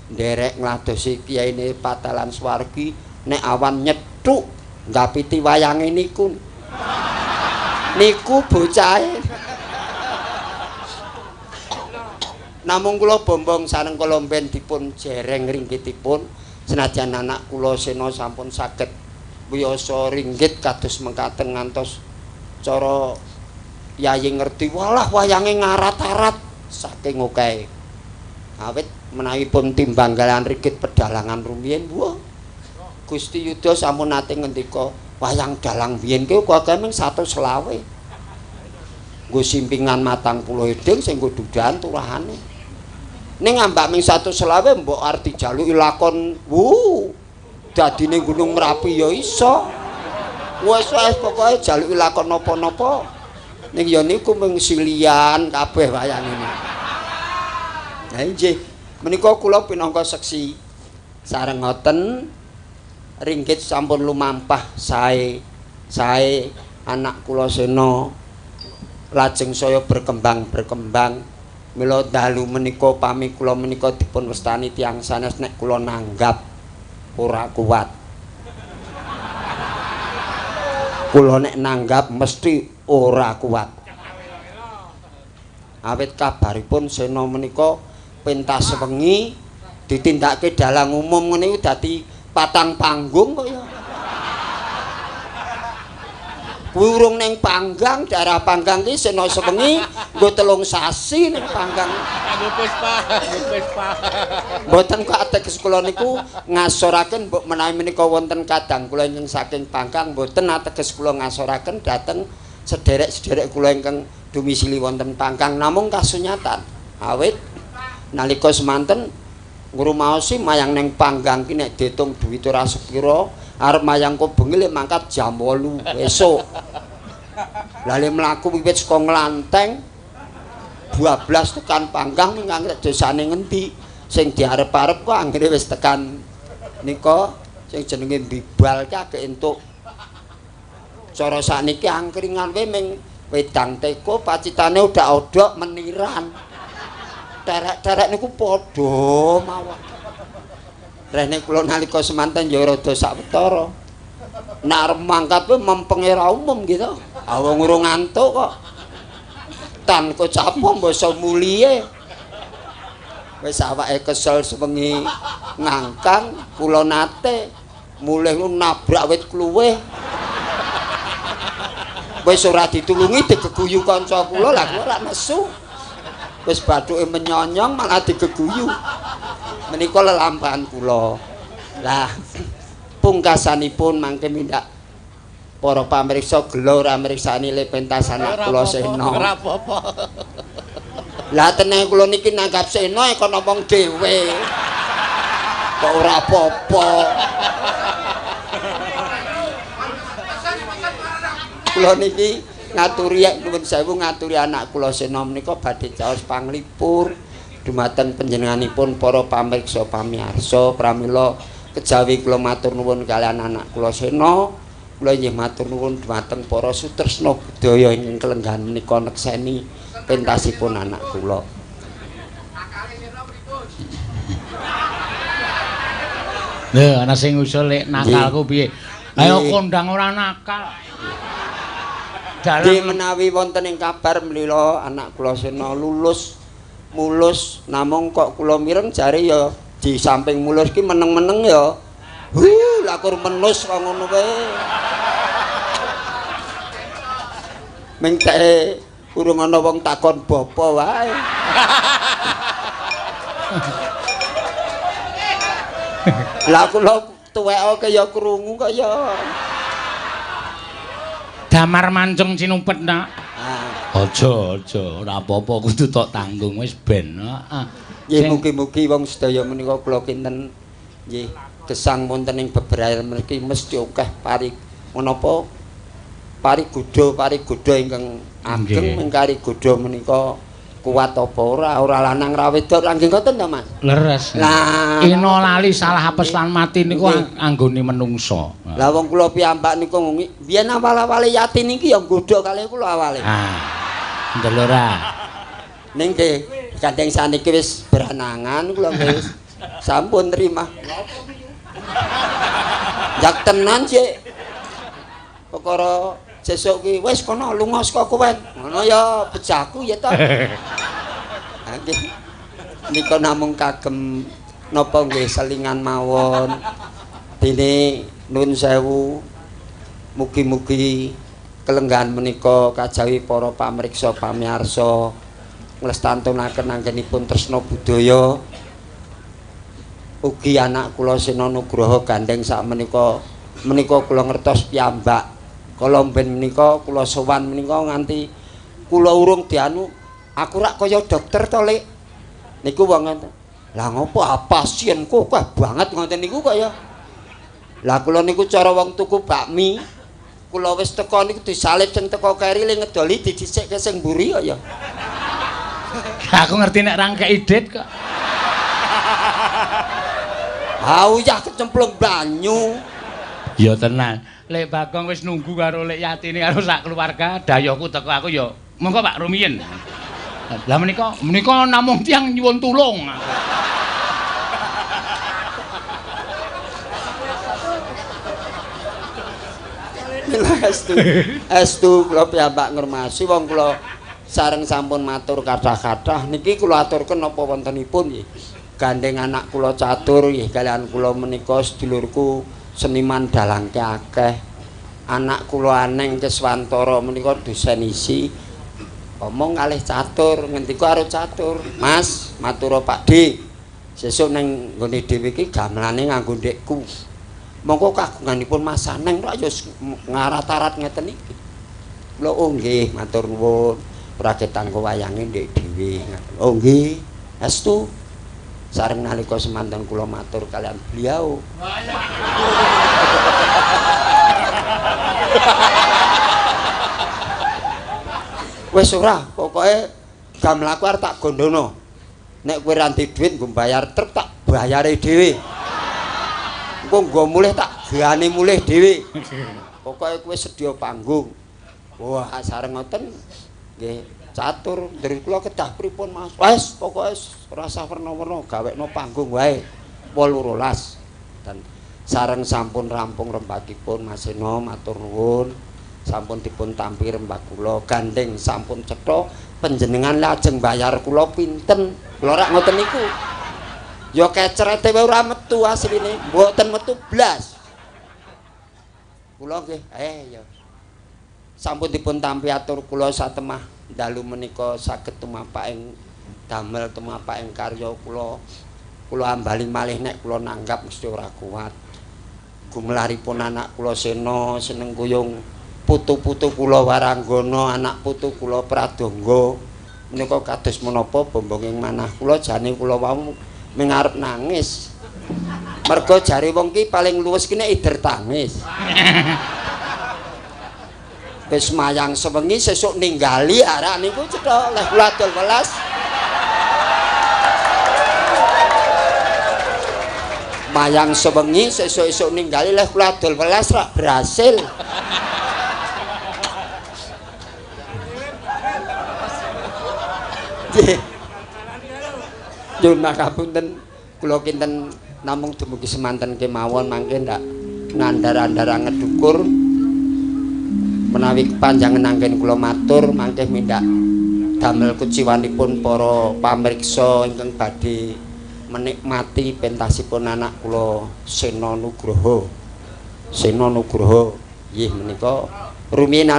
nderek ngladosi kiyaine Patalan Swargi nek awan nyethuk ngapiti wayange niku bocahe namung kula bombong sareng kolomben dipun jereng ringgitipun senajan anak kula Sena sampun saged Wiyasa ringgit kados mengkaten ngantos cara yayi ngerti walah wayange ngarat-arat saking okehe. Awit menawi pun timbang kalian ringgit pedalangan rumiyin, wah Gusti Yudha sampun nate ngendika wayang dalang biyen ki kok mung 120. Nggo simpingan matang pulo edeng sing nggo dudahan turahane. Ning ambak ming 120 mbok arti jaluki lakon dadine Gunung Merapi ya iso. Wes pokoke jaluki lakon napa-napa. Ning ya niku mung silian kabeh wayang ini. Nah inggih, menika kula pinangka seksi sareng ngoten ringgit sampun lumampah sae anak kula Sena lajeng saya berkembang mila dalu menika pami kula menika dipun wastani tiyang sanes nek kula nanggap ora kuat. Kula nek nanggap mesti ora kuat. Awit kabaripun Sena menika pentas wengi ditindakake dalang umum ngene iku dadi patang panggung kok ya. Kuwi urung ning panggang, daerah panggang ki Sena sewengi nggo 3 sasi ning panggang. Puspa. Mboten kok ateges kula niku ngasoraken mbok menawi menika wonten kadang kula ingkang saking panggang mboten ateges kula ngasoraken dhateng sederek-sederek kula ingkang domisili wonten panggang namung kasunyatan. Awit nalika semanten ngrumaosi mayang ning panggang ki nek diitung duwit ora sepira arep mayang kok bengi lek mangkat jam 8 esuk. Lah lek mlaku wiwit saka nglanteng 12 tekan panggang ning anggere desane ngendi sing diarep-arep kok anggere wis tekan nika sing jenenge mbibal ki agek entuk cara sakniki angkringan wae ming wedang teko pacitane odak-odok meniran. Terek-terek niku padha mawon. Rene kula nalika semanten ya rada sawetara. Nek arep mangkat kuwi mempenge ra umum gitu. Wong urung ngantuk kok. Tan kok capo basa muliye. Wis awake kesel sewengi ngangkang kula nate mulih nabrak wit kluwih. Wis ora ditulungi digeguyu kanca kula lah kula lak nesu. Wis bathuke menyonyong malah digeguyu. Menika lelampahan kula. Lah pungkasanipun mangke mindak para pamirsa gelo ora mriksani le pentas anak kula Sena. Ora apa-apa. Lah teneh kula niki nanggap Sena kok ngomong dhewe. Kok ora apa-apa. Kula niki ngaturi nuwun sewu ngaturi anak kula Sena menika badhe caos panglipur dumateng panjenenganipun para pamirsa pamirsa pramila kejawi kula matur nuwun kalian anak kula Sena kula nggih matur nuwun dumateng para sutresna budaya ingkang kelenggan menika nekseni pentasipun anak kula. Lho ana sing usul lek nakalku piye? Ayo kondang ora nakal. Di menawi wonten ing kabar mlila anak kula Sena mulus namung kok kula mireng jare ya di samping mulus ki meneng-meneng ya lakur menus kok ngono wae ming teke urung ana wong takon bapa wae. Lah kula tuwek kaya krungu kaya damar mancung cinupet nak. Aja ora apa-apa kudu tok tanggung wis ben. Nggih mugi-mugi wong sedaya menika kula kinten nggih gesang wonten ing bebrayan mriki mesti akeh menapa parigoda ingkang ageng mengkari goda menika kuat apa ora lanang ra wedok langgeng ngoten ta Mas? Leres. Lah ina lali salah apes lan mati niku anggone menungsa. Lah wong kula piyambak niku biyen awal-awale yatin iki ya nggodha kalih kula awale. Ndelok ora. Ning nggih kadang saniki wis beranangan kula wis sampun terima. Jak tenan sik. Perkara sesuk ki wis kono lunga saka kuwen. Ngono ya bejaku ya to. Ha nggih. Nika namung kagem napa nggih selingan mawon. Dene nuwun sewu Mugi-mugi kelenggahan menika kajawi para pamriksa pamirsa nglestantunaken anggenipun tresna budaya. Ugi anak kula Sena Nugroho gandeng sakmenika kula ngertos piyambak. Kala ben menika kula sowan menika nganti kula urung dianu aku rak kaya dokter to, Lek. Niku wong ngoten. Lah ngopo pasienku kok banget ngoten niku kaya. Lah kula niku cara wong tuku bakmi, kula wis teko niku disalib sing teko keri le ngedoli didhisike sing mburi kaya. Aku ngerti nek rangkei dit kok. Uyah kecemplung banyu. Ya tenan. Lek Bagong wis nunggu karo Lek Yatine karo sak keluarga, dayoku teko aku ya monggo Pak rumiyin. Lah menika namung tiyang nyuwun tulung. Estu kula piyambak ngurmasi wong kula sareng sampun matur kathah-kathah niki kula aturken napa wontenipun nggih. Gandeng anak kula catur nggih kalian kula menika sedulurku seniman dalangke akeh. Anak kula Aneng Keswantara menika dosen isi. Omong kalih catur, ngendika karo catur, "Mas, matura Pak D. Sesuk ning nggone dhewe iki gamelane nganggo ndekku. Monggo kagunganipun Mas Aneng rak ya ngarat-arat ngeten iki." Kula oh nggih, matur nuwun. Praketan wayange ndek dhewe. Oh nggih, estu. Sareng nalika semanten kula matur kalian beliau. Wis ora, pokoke gamelku arep tak gondono. Nek kowe ra ndek dhuwit nggo bayar truk tak bayare dhewe. Engko nggo mulih tak gane mulih dhewe. Pokoke kowe sedia panggung. Wah, sareng ngoten nggih catur dari kula kedah pripun Mas. Wes pokoke ora usah werna-werna gawekno panggung wae. 18 dan sareng sampun rampung rembakipun Mas Sena matur nuwun. Sampun dipun tampi rembak kula gandeng sampun cetha panjenengan lajeng bayar kula pinten. Kula rak ngoten niku. Ya kecerete wae ora metu asline, mboten metu blas. Kula nggih, ya. Sampun dipun tampi atur kula satemah dalu menika saged tumapaking damel tumapaking karya kula. Kula ambali malih nek kula nanggap mesti ora kuat. Gumelaripun anak kula Sena seneng kuyung putu-putu kula Waranggana, anak putu kula Pradangga. Menika kados menapa bombonging manah kula jane kula wau mengarep nangis. Merga jare wong ki paling luwes ki nek ider tangis. Wis mayang sewengi sesuk ninggali arak niku cetha leh kula adol welas. Mayang sewengi sesuk-esuk ninggali leh kula adol welas rak berhasil. Nyuwun pangapunten kula kinten namung dumugi semanten kemawon mangke ndak ngandhar-andhar ngedukur menawi kepanjangan anggen kula matur mangke mindak damel kuciwanipun para pamirsa ingkang badhe menikmati pentasipun anak kula Sena Nugroho. Sena Nugroho nggih menika rumiyin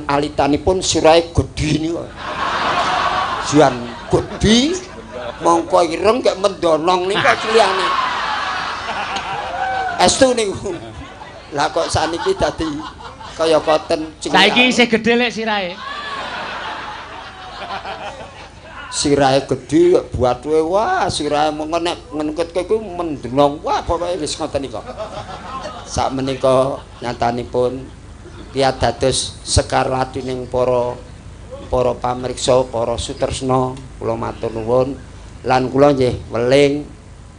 alitanipun sirahe gedhi niku. Jian gedhi mongko ireng gek mendonong niku ciliyane. Estu niku. Lah kok saniki dadi kaya koten saiki isih gedhe lek sirahe. Sirahe gedhe buatuhe wah sirahe mengko nek ngenketke kuwi mendonong wah pokoke wis ngoten niku. Sak menika nyatanipun tiyang dados sekar latining para pamirsa, para sutresna, kula matur nuwun lan kula nggih weling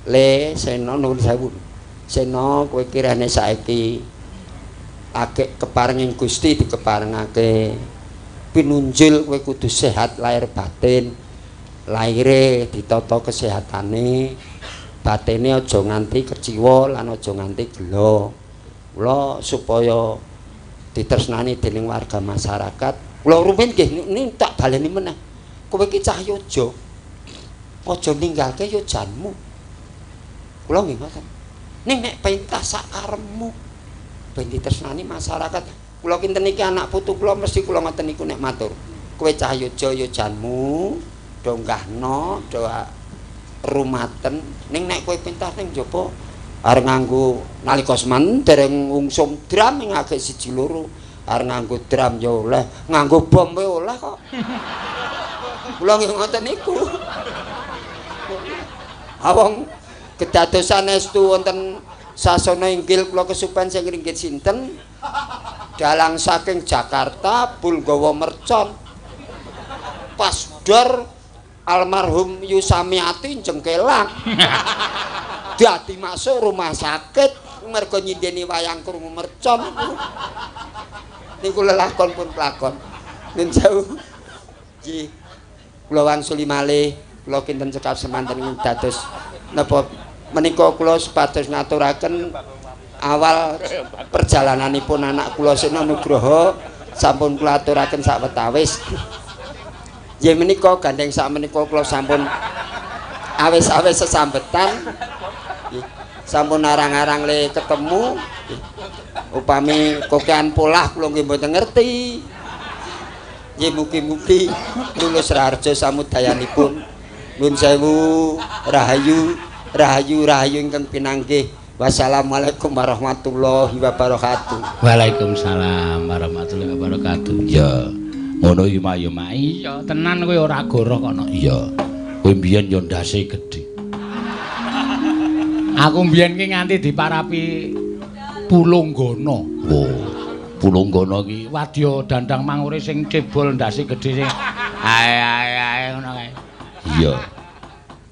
Le Sena nuwun sewu. Sena kowe kirane saiki akeh keparenging Gusti dikeparengake pinunjul kowe kudu sehat lahir batin. Laire ditata kesehatane, batine aja nganti keciwa lan aja nganti gelo. Kula supaya ditresnani dening warga masyarakat. Kula rumiyin nggih niki tak baleni meneh. Kowe iki cah yojo. Aja ninggalke yojanmu. Kula nggih ngoten. Ning nek pentas sak karepmu. ben ditresnani masyarakat. Kula kinten iki anak putu kula mesti kula ngoten niku nek matur. Kowe Cahyoja ya janmu, do nggahno, do rumaten. Ning nek kowe pentas ning njaba arep nganggo nalika semen dereng ungsum drum ing agek 1 2 arep nganggo drum ya oleh, nganggo bom wae oleh kok. Kula nggih ngoten niku. Awong kedadosan estu wonten sasana inggil kula kesupen sing ringgit sinten? Dalang saking Jakarta bul gawa mercon. Pasdor almarhum Yusamiati jengkelang. Dadi masuk rumah sakit mergo nyindeni wayang krungu mercon. Niku lelakon pun kelakon. Nun jauh. Nggih. Kula wangsuli malih kula kinten cekap semanten dados napa menika kula supados ngaturaken awal perjalananipun anak kula Sena Nugroho sampun kula aturaken sawetawis. Nggih menika gandeng sak menika kula sampun awis-awis sesambetan. Sampun arang-arang le ketemu. Upami kokean polah kula nggih mboten ngerti. Nggih mugi-mugi lulus raharja samudayanipun. Nuwun sewu, rahayu ingkang pinanggih. Wassalamualaikum warahmatullahi wabarakatuh. Waalaikumsalam warahmatullahi wabarakatuh. Ya, ngono iki mak iya tenan kowe ora goroh kono. Iya. Kowe mbiyen yo ndase gedhe. Aku mbiyen ki nganti diparapi Pulunggana. Oh, Pulunggana ki wadya dandang mangure sing cebol ndase gedhe sing ae ngono kae. Iya.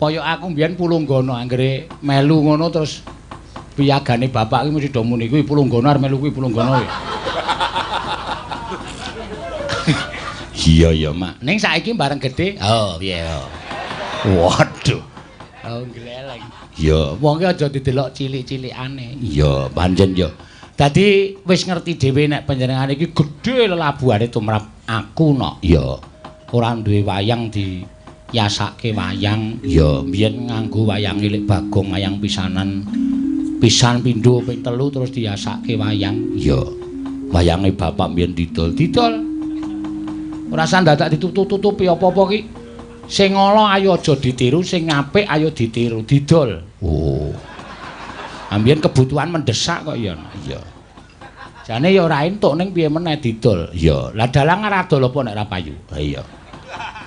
Kaya aku mbiyen Pulunggana anggere melu ngono terus piyagane bapak ki mesti do muni kuwi Pulunggana arep melu kuwi Pulunggana. Iya ya, Mak. Ning saiki bareng gedhe. Oh, piye yo. Waduh. Oh, gleleng. Ya, wong ki aja didelok cilik-cilikane. Iya, pancen yo. Dadi wis ngerti dhewe nek panjenengan iki gedhe lelabuhane tumrap aku nok. Ya. Ora duwe wayang diyasake wayang. Ya, biyen nganggo wayang Ilik Bagong, wayang pisanan. Pisan pindho ping 3 terus diasake wayang. Ya. Wayange bapak mbiyen didol. Ora usah dadak ditutup-tutupi apa-apa ki. Sing ala ayo aja ditiru, sing apik ayo ditiru, didol. Oh. Ambien kebutuhan mendesak kok ya. Iya. Jane ya ora entuk ning piye meneh didol. Iya. Lah dalang ora adol apa nek ora payu? Ha iya.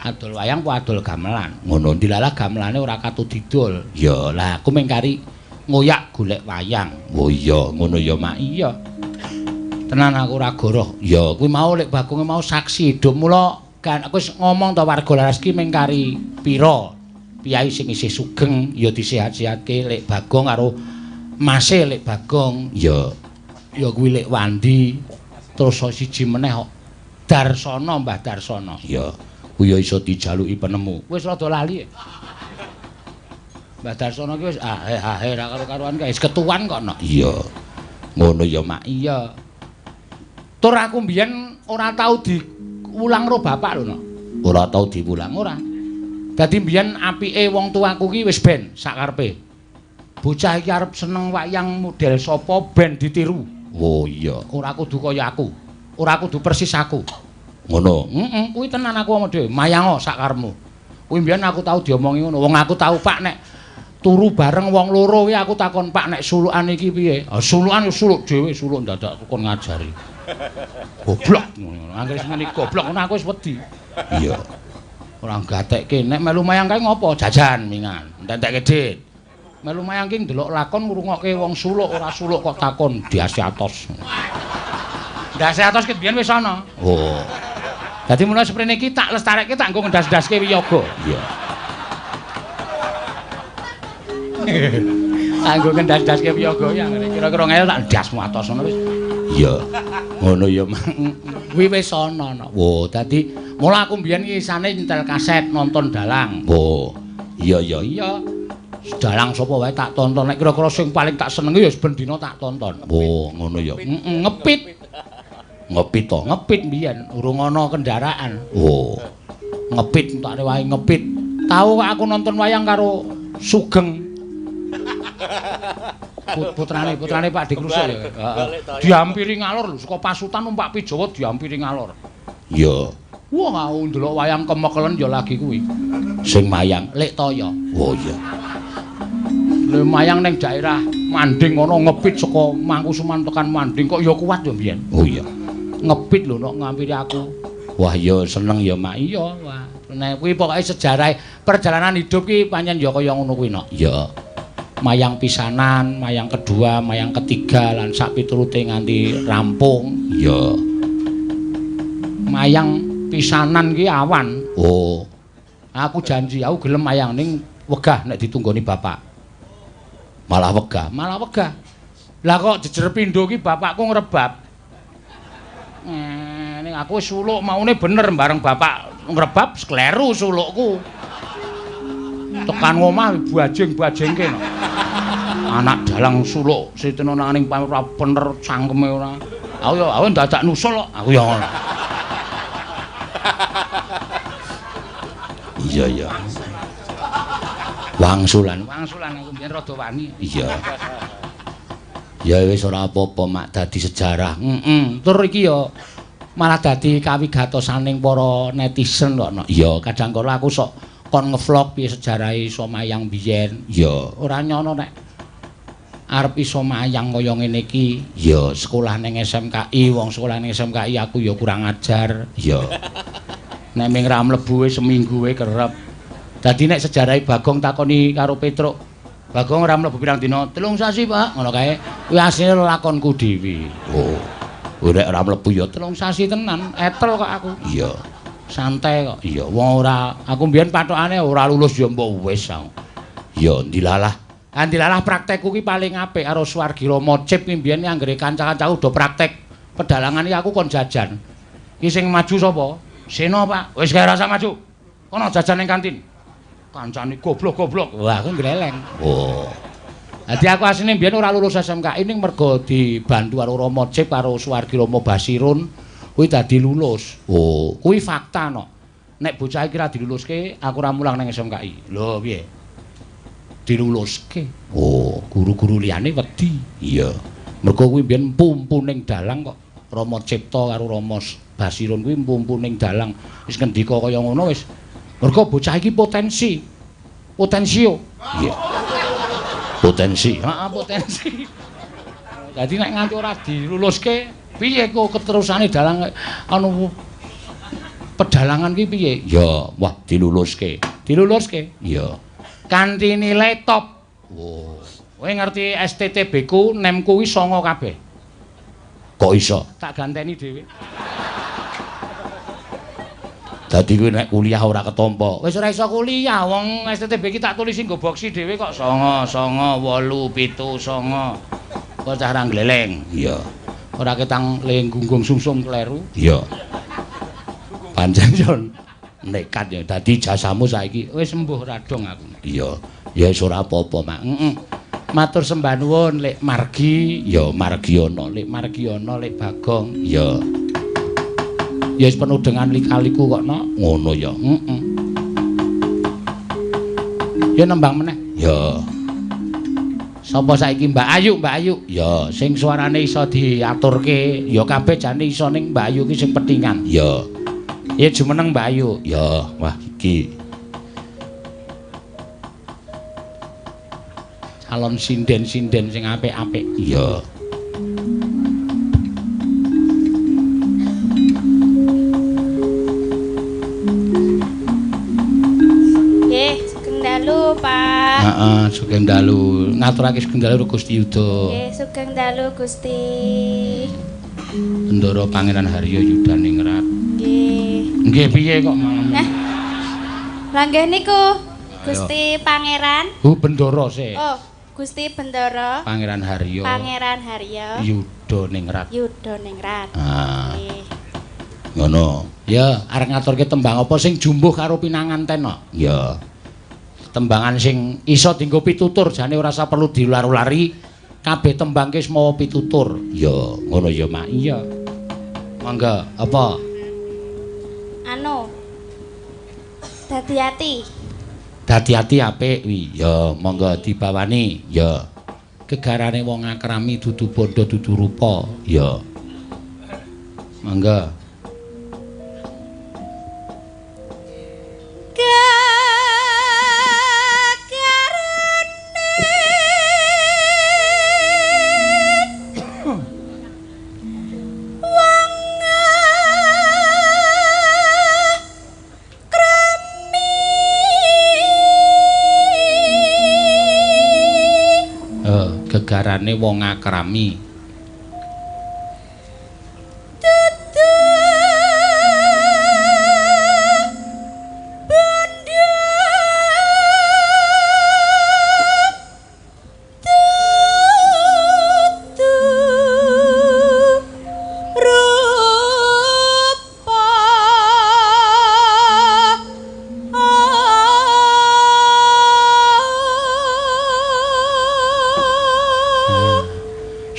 Adol wayang apa adol gamelan? Ngono dilalah gamelane ora katut didol. Ya lah aku mengkari ngoyak golek wayang. Oh iya, ngono ya Mak. Iya. Tenan aku ora goroh. Ya kuwi mau Lek Bagong mau saksi hidup mula kan aku wis ngomong ta warga laras ki mengkari pira piyai sing isih sugeng ya disehat-sehatke Lek Bagong karo Mase Lek Bagong. Ya kuwi Lek Wandi terus siji meneh kok Darsana Mbah Darsana. Ya kuwi ya iso dijaluki penemu. Wis rada lali. Mbah Darsana ki wis ahe ra karo-karuan kae wis ketuan kok no. Iya. Ngono ya Mak. Iya. Tur aku mbiyen ora tau diulang karo bapak lho no. Ora tau diulang ora. Dadi mbiyen apike wong tuaku ki wis ben sakarepe. Bocah iki arep seneng wayang model sapa ben ditiru. Oh iya. Ora kudu kaya aku. Ora kudu persis aku. Ngono. Kuwi tenan aku omong dhewe. Mayango sakarepmu. Kuwi mbiyen aku tau diomongi ngono. Wong aku tau Pak nek turu bareng wong loro kuwi aku takon Pak nek sulukan iki piye? Sulukan yo suluk dhewe, suluk dadak kon ngajari. Goblok ngono. Anggere ngene goblok ngono aku wis wedi. Iya. Ora gatekke nek melu mayang kae ngopo? Jajan mingan. Entekke dit. Melu mayang ki ndelok lakon ngrungokke wong suluk ora suluk kok takon diasi atos. Ndase atos ki biyen wis ana. Oh. Dadi mulai sprene iki tak lestarekke tak nggo ngendas-ndaske wiyaga. Iya. Anggo ngendas-ndaske wiyaga ya kira-kira ngel tak ndasmu atos ngono wis. Iya. Ngono ya kuwi wis ana. Wo, dadi mula aku mbiyen iki isane nyetel kaset nonton dalang. Oh. Iya. Dalang sapa wae tak tonton. Nek kira-kira sing paling tak senengi ya ben dina tak tonton. Oh, ngono ya. Ngepit. Ngepit mbiyen urung ana kendaraan. Oh. Ngepit tak rewahi ngepit. Tahu kok aku nonton wayang karo Sugeng. putrane Pak Dikrusuk ya. Heeh. Diampiri ngalor lho saka pasutan numpak Pijawa diampiri ngalor. Iya. Wah, aku ndelok wayang kemekelen ya lagi kuwi. Sing mayang Lek Toya. Oh iya. Lha mayang ning daerah Manding ana ngepit saka Mangkusuman tekan Manding kok ya kuat ya mbiyen. Oh iya. Ngepit lho nek ngampiri aku. Wah ya seneng ya Mak. Iya, wah. Nek kuwi pokoke sejarah perjalanan hidup ki pancen ya kaya ngono kuwi nok. Iya. Mayang pisanan, mayang kedua, mayang ketiga lan sak piturute nganti rampung. Iya. Mayang pisanan ki awan. Oh. Aku janji aku gelem mayang ning wegah nek ditunggoni bapak. Malah wegah. Lah kok jejer pindho ki bapakku ngrebab. Ning aku wis suluk maune bener bareng bapak ngrebab skleru sulukku. Tekan omah bajing-bajingke no. Anak dalang suluk sitene nang ning ora bener cangkeme ora. Aku dadak nusul kok. Aku ya ngono. Iya. Wangsulan aku mbiyen rada wani. Iya. Ya wis ora apa-apa mak dadi sejarah. Tur iki ya malah dadi kawigatosaning para netizen kok. Iya, kadang kala aku sok kon ngevlog piye sejarahe iso mayang biyen. Ya, ora nyono nek arep iso mayang kaya ngene iki. Ya, sekolah ning SMKI, wong sekolah ning SMKI aku ya kurang ajar. Ya. Nek ming ra mlebu seminggu wae kerep. Dadi nek sejarahe Bagong takoni karo Petruk, Bagong ora mlebu pirang dina? 3 sasi, Pak. Ngono kae. Kuwi asline lakonku dhewe. Oh. Nek ora mlebu ya 3 sasi tenan. Etel kok aku. Iya. Santai kok. Iya, wong ora aku mbiyen pathokane ora lulus ya mbok wis. Ya ndilalah. Ndilalah praktekku ki paling apik karo Suwargi Rama Cip ki mbiyen anggere kanca-kancaku do praktek pedalangan iki aku kon jajan. Ki sing maju sapa? Seno, Pak. Wis gawe rasa maju. Kono jajan ning kantin. Kancane goblok-goblok. Wah, aku gleleng. Oh. Dadi aku asline mbiyen ora lulus SMKI ning mergo dibantu karo Rama Cip karo Suwargi Rama Basirun kuwi dadi lulus. Oh, kuwi fakta no. Nek bocah iki ra diluluske, aku ora mulang ning SMKI. Lho, piye? Diluluske. Oh, guru-guru liyane wedi. Iya. Mergo kuwi mbiyen mpu ning dalang kok. Rama Cipta karo Rama Basirun kuwi mpu ning dalang. Wis ngendika kaya ngono wis. Mergo bocah iki potensio. Iya. Potensi. Heeh, potensi. Dadi nek nganti ora diluluske, piye kok keterusane dalang anu pedalangan ki piye? Ya, wah diluluske. Diluluske? Iya. Kanthi nilai top. Oh. Kowe ngerti STTB ku, nem kuwi 9 kabeh. Kok iso? Tak ganteni dhewe. Dadi kuwi nek kuliah ora ketampa. Wis ora iso kuliah, wong STTB iki tak tulisi nggo boksi dhewe kok 9, 8, 7, 9. Kok cah ra gleleng. Iya. Ora ketang lenggunggung sungsum kleru. Iya. Pancen yo nekat ya. Dadi jasamu saiki wis sembuh radong aku. Iya. Ya wis ora apa-apa, Mak. Matur sembah nuwun Lek Margi, ya Margiono, Lek Margiono, Lek Bagong. Ya. Ya wis penuh dengan lika-liku kok no. Ngono ya. Ya nembang meneh. Ya. Sapa saiki Mbak Ayu? Ya, sing suarane iso diaturke, ya kabeh jane iso ning Mbak Ayu ki sing petingan. Ya. Ya jumeneng Mbak Ayu. Ya, wah iki. Calon sinden-sinden sing apik-apik. Ya. Pak. Heeh, sugeng dalu. Ngaturake sugeng dalu Gusti Yuda. Nggih, sugeng dalu Gusti. Bendara Pangeran Harya Yudaningrat. Nggih. Nggih piye kok malam? Lah nggih niku Gusti Pangeran. Bendara sih. Oh, Gusti Bendara. Pangeran Harya. Pangeran Harya. Yudaningrat. Yudaningrat. Nggih. Ngono. Ya, arep ngaturke tembang apa sing jumbuh karo pinanganten kok? Ya. Tembangan sing iso dienggo pitutur jane ora usah perlu dilar-lari kabeh tembang ki mawa pitutur. Ya, ngono ya, Mak. Iya. Mangga, apa? Anu. Dadi ati. Dadi ati apik wi. Ya, monggo dibawani. Ya. gegarane wong akrami dudu bondo dudu rupa. Ya. Mangga. Gegarane wong akrami.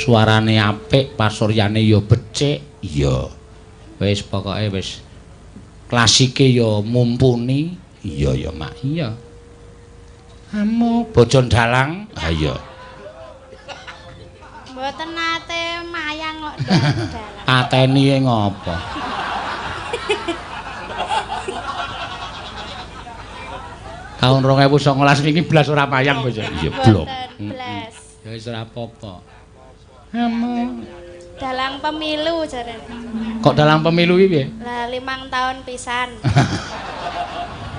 Suarane apik, pasuryane ya becik, iya. Wis pokoke wis klasike ya mumpuni, iya ya Mak, iya. Amu bojon dalang, ha iya. Mboten nate mayang kok dalang. Ateni ngopo? Tahun 2019 wingi blas ora mayang wis. Iya, blok. Blas. Ya wis ora apa-apa. Amu Dalang pemilu jarene. kok dalang pemilu iki piye? Lah 5 tahun pisan.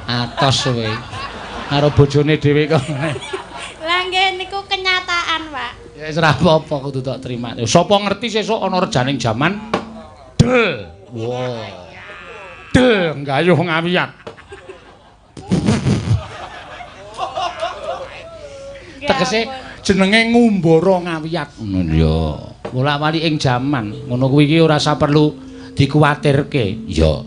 Atos kowe. Karo bojone dhewe kok. Lah nggih niku kenyataan, Pak. Ya wis ora apa-apa kudu tak terima. Sapa ngerti sesuk ana rejaning jaman del. Wow. Del nggayuh ngawiyat. Tegese jenenge ngumbara ngawiyat ngono ya. Wolak-walik ing jaman, ngono kuwi iki ora usah perlu dikuwatirke. Ya.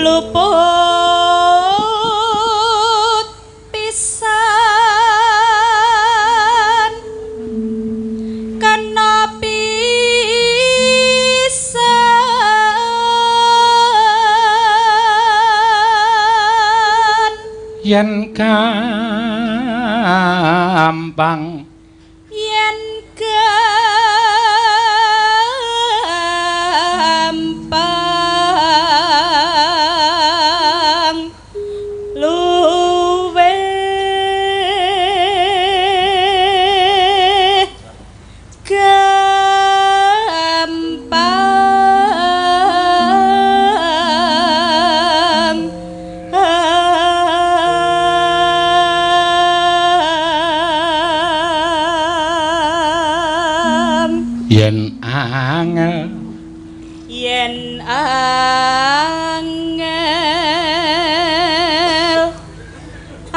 Luput pisan kena pisan yen gampang yen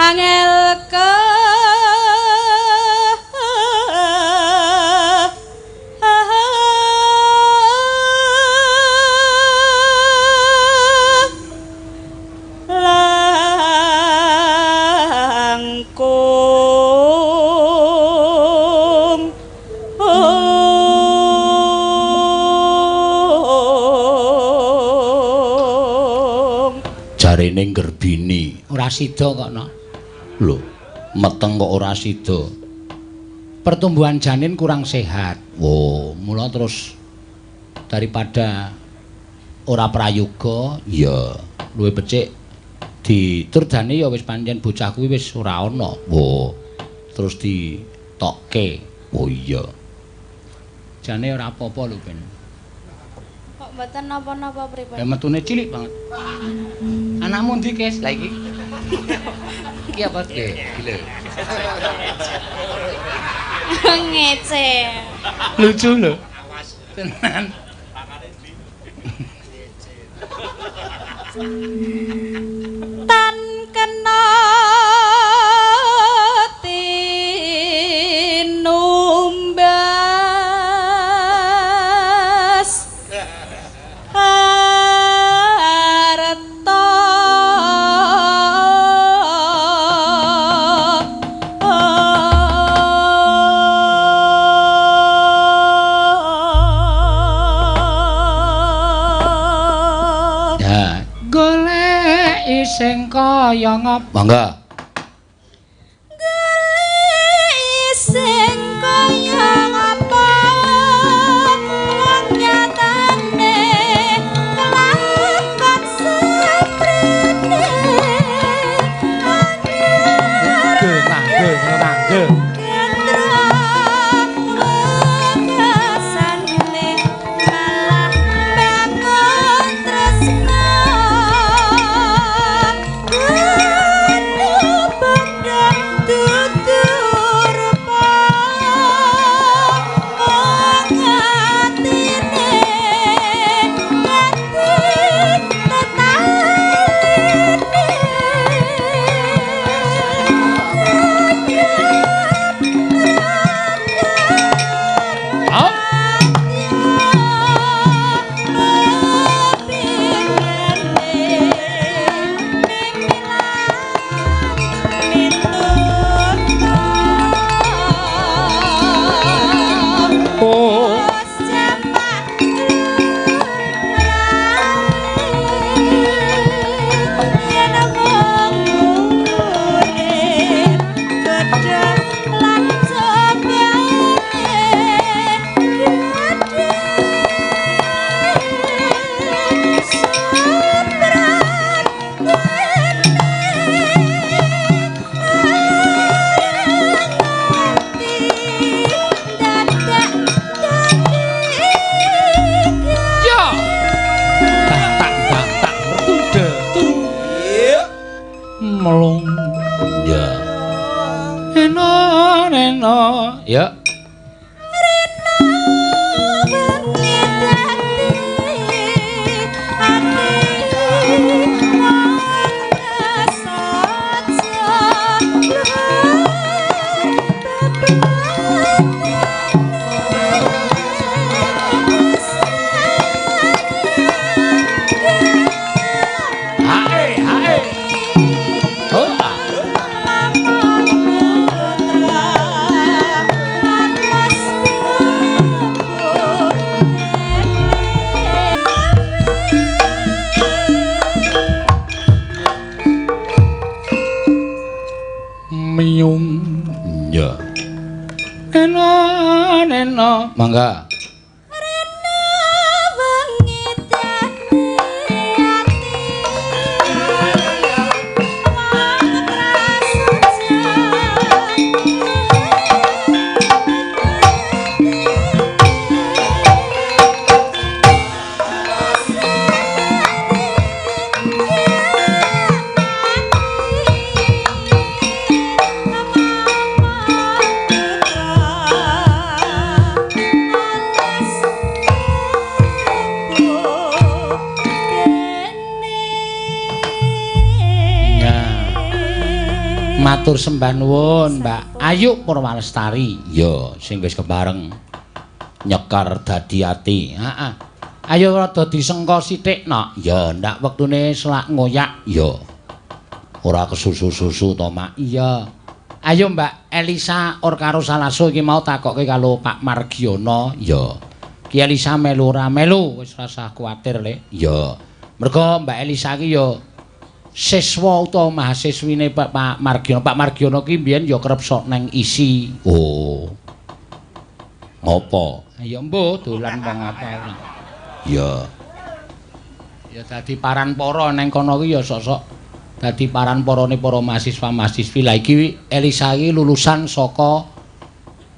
angel ke langkung jarene Gerbini ora sida kok no. Lho, meteng kok ora sida. Pertumbuhan janin kurang sehat. Wo, mula terus daripada ora prayoga, ya luwih becik diturdani ya wis pancen bocah kuwi wis ora ana. Wo, terus ditokke. Oh iya. Jane ora apa-apa lho, Ben. Kok mboten napa-napa pripun? Ya metune cilik banget. Anakmu ndi, Kes? Lah iki. Iki apa iki? Lho. Ngece. Lucu lho. Tenan. Tan kena tinumbas harta Ya, golek sing kaya ngapa? Monggo. sing kaya ngapa wong nyatane kelakon saprene Mangga. Melung. Ya. Neno. Ya. Miyung. Ya. Neno. Mangga. Matur sembah nuwun Mbak Ayu Purwalestari. Ya, sing wis kebareng nyekar dadi ati. Heeh. Ayo rada disengko sithik nok. Ya, ndak wektune selak ngoyak. Ya. Ora kesusu-susu to, Mak. Iya. Ayo Mbak Elisa or karo Salaso iki mau takokke karo Pak Margiono. Ya. Ki Elisa melu ora melu, wis ora usah kuwatir, Le. Ya. Mergo Mbak Elisa iki ya siswa utawa mahasiswine Pak Margiono. Pak Margiono ki mbiyen ya kerep sok nang isi. Oh. Ngopo? Ya mbuh dolan wong apa. Ya. Ya dadi paran para nang kono ki ya sok-sok dadi paran parane para mahasiswa-mahasiswi. Lah iki Elisa iki lulusan saka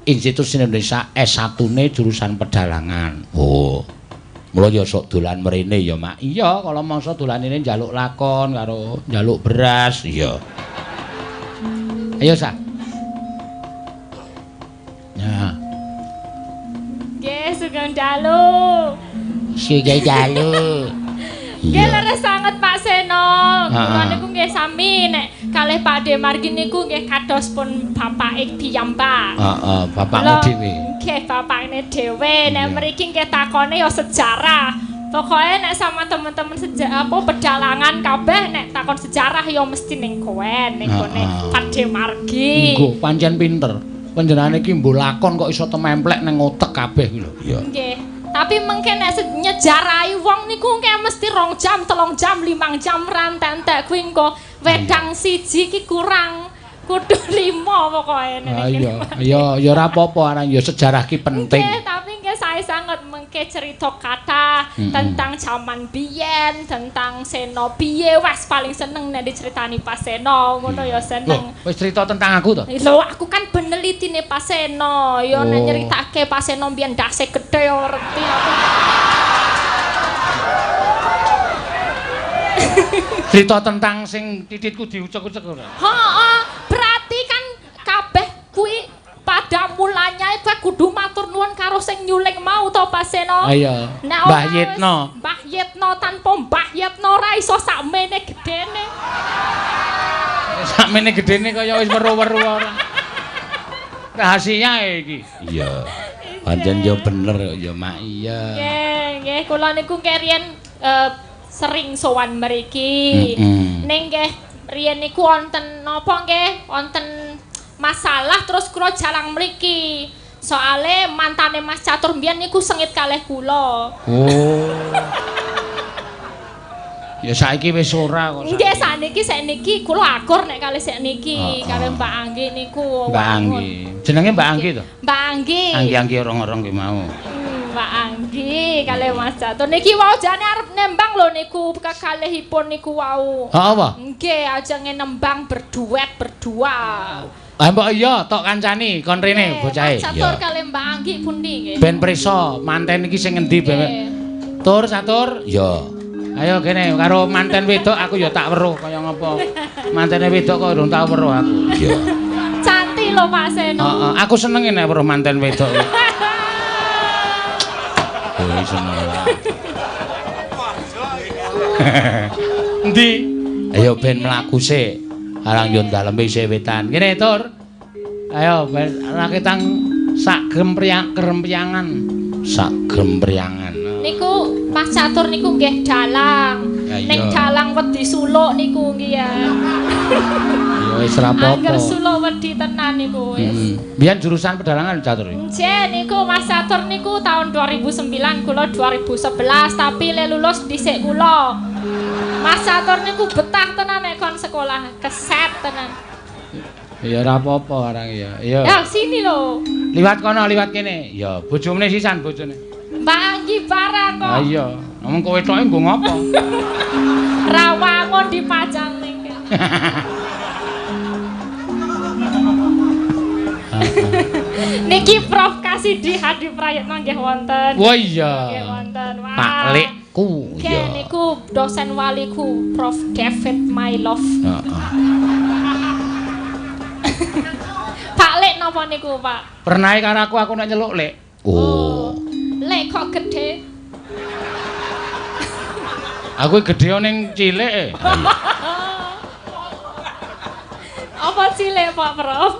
Institut Indonesia S1-ne jurusan pedalangan. Oh. Mula ya sok dolan mrene ya, Mak. Iya, kala mangsa dolanine njaluk lakon karo njaluk beras, iya. Ayo, Sa. Ya. Nggih, sugeng dalu. Sugeng dalu. Nggih leres sanget Pak Seno. Kula niku nggih sami nek kalih Pak Demargi niku nggih kados pun bapake piyambak. Heeh, bapakmu dhewe. Nggih, bapakne dhewe. Nek mriki nggih takone ya sejarah. Pokoke nek sama teman-teman pedalangan kabeh nek takon sejarah ya mesti ning kowen ning gone Pak Demargi. Nggo, pancen pinter. Panjenengane iki mbuh lakon kok iso tememplek ning otek kabeh iki lho. Iya. Nggih. Tapi mungkin nek nyejarahi wong niku kayak mesti 2 jam, 3 jam, 5 jam rantentek kuwi engko wedang siji ki kurang kudu 5 pokoke nek. Iya, ya ora apa-apa aran ya sejarah ki penting. Nggih, tapi nggih sae sanget mengke cerita kathah tentang zaman biyen, tentang Seno piye wes paling seneng nek diceritani Pak Seno, ngono ya seneng. Wis cerita tentang aku to? Lho, aku kan penelitine Pak Seno, ya nek nyeritake Pak Seno mbiyen ndase gedhe ya ngerti aku. Cerita tentang sing tititku diucek-ucek ora? Heeh, berarti kan kabeh kuwi pada mulanya itu kudu matur nuwun karo sing nyuling mau to Pak Seno. Iya. Mbah Yitno. Mbah Yitno tanpa Mbah Yitno ora iso sakmene gedene. Sakmene gedene kaya wis weru-weru ora. Rahasia iki. Iya. Pancen yo bener ya Mak iya. Nggih, kula niku keriyen sering sowan mriki. Ning nggih riyen niku wonten napa nggih? Wonten masalah terus kula jalang mriki. Soale mantane Mas Catur mbiyen niku sengit kalih kula. Oh. Ya saiki wis ora kok. Nggih sakniki kula akur nek kalih sakniki karo Mbak Anggi niku. Mbak Anggi. Jenenge Mbak Anggi to? Mbak Anggi. Anggi orang-orang ki mau. Mbak Anggi kalih Mas Catur niki wau jane arep nembang lho niku kekalihipun niku wau. Apa? Nggih, ajenge nembang berduet berdua. Ah mbok iya tok kancani kon rene bocahe. Mas Catur kalih Mbak Anggi pundi nggih? Ben prisa manten iki sing endi bebek. Tur Catur? Ya. Ayo kene karo manten wedok aku ya tak weruh kaya ngopo. Mantene wedok kok durung tak weruh aku. Iya. Cantik lho Pak Seno. Heeh, aku seneng nek weruh manten wedok. Oh, seneng. Endi? Ayo ben mlaku sik. Arang yo daleme isih wetan. Kene tur. Ayo ben raketang sak grempriangan. Sak grempriangan. Niku Mas Catur niku nggih dalang. Ning dalang wedi suluk niku nggih ya. Ya wis ra apa-apa. Angger suluk wedi tenan niku wis. Biyen jurusan pedalangan Catur. Nggih niku Mas Catur niku tahun 2009 kula 2011 tapi le lulus dhisik kula. Mas Catur niku betah tenan nek kon sekolah, keset tenan. Ya ora apa-apa arang ya. Ya. Ya sini lho. Liwat kono, liwat kene. Ya bojone sisan bojone. Mbak Anggi barang kok. Ah iya, ngomong kowe tok nggo ngopo? Rawangun dipajang ning. Niki Prof Kasidi Hadi Prayitno nggih wonten. Wah iya. Nggih wonten. Wah. Pak Lekku. Nggih niku dosen waliku Prof David Mylove. Heeh. Pak Lek napa niku, Pak? Pernah karo aku nek nyeluk Lek. Oh. Lek kok gedhe. Aku gedhe ning cilik. Apa cilik, Pak Prof?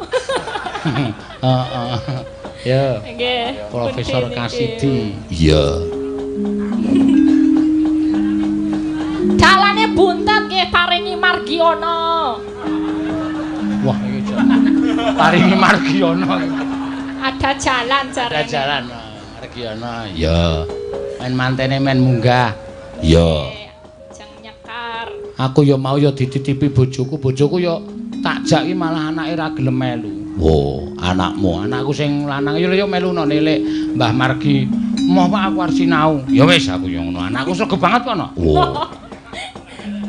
Heeh. Ya. Nggih. Profesor Kasidi. Iya. Dalane buntet nggih paringi Margiono. Wah, iki paringi Margiono. Ada jalan jarane. Ada jalan. Margiono. Ya. Men mantene men munggah. Ya. Jeng nyekar. Aku ya mau ya dititipi bojoku. Bojoku ya tak jaki malah anake ra gelem melu. Oh, anakmu, anakku sing lanang ya meluno nilik Mbah Margi. Moh Pak aku arep sinau. Ya wis aku ya ngono. Anakku sregep banget kono. Oh.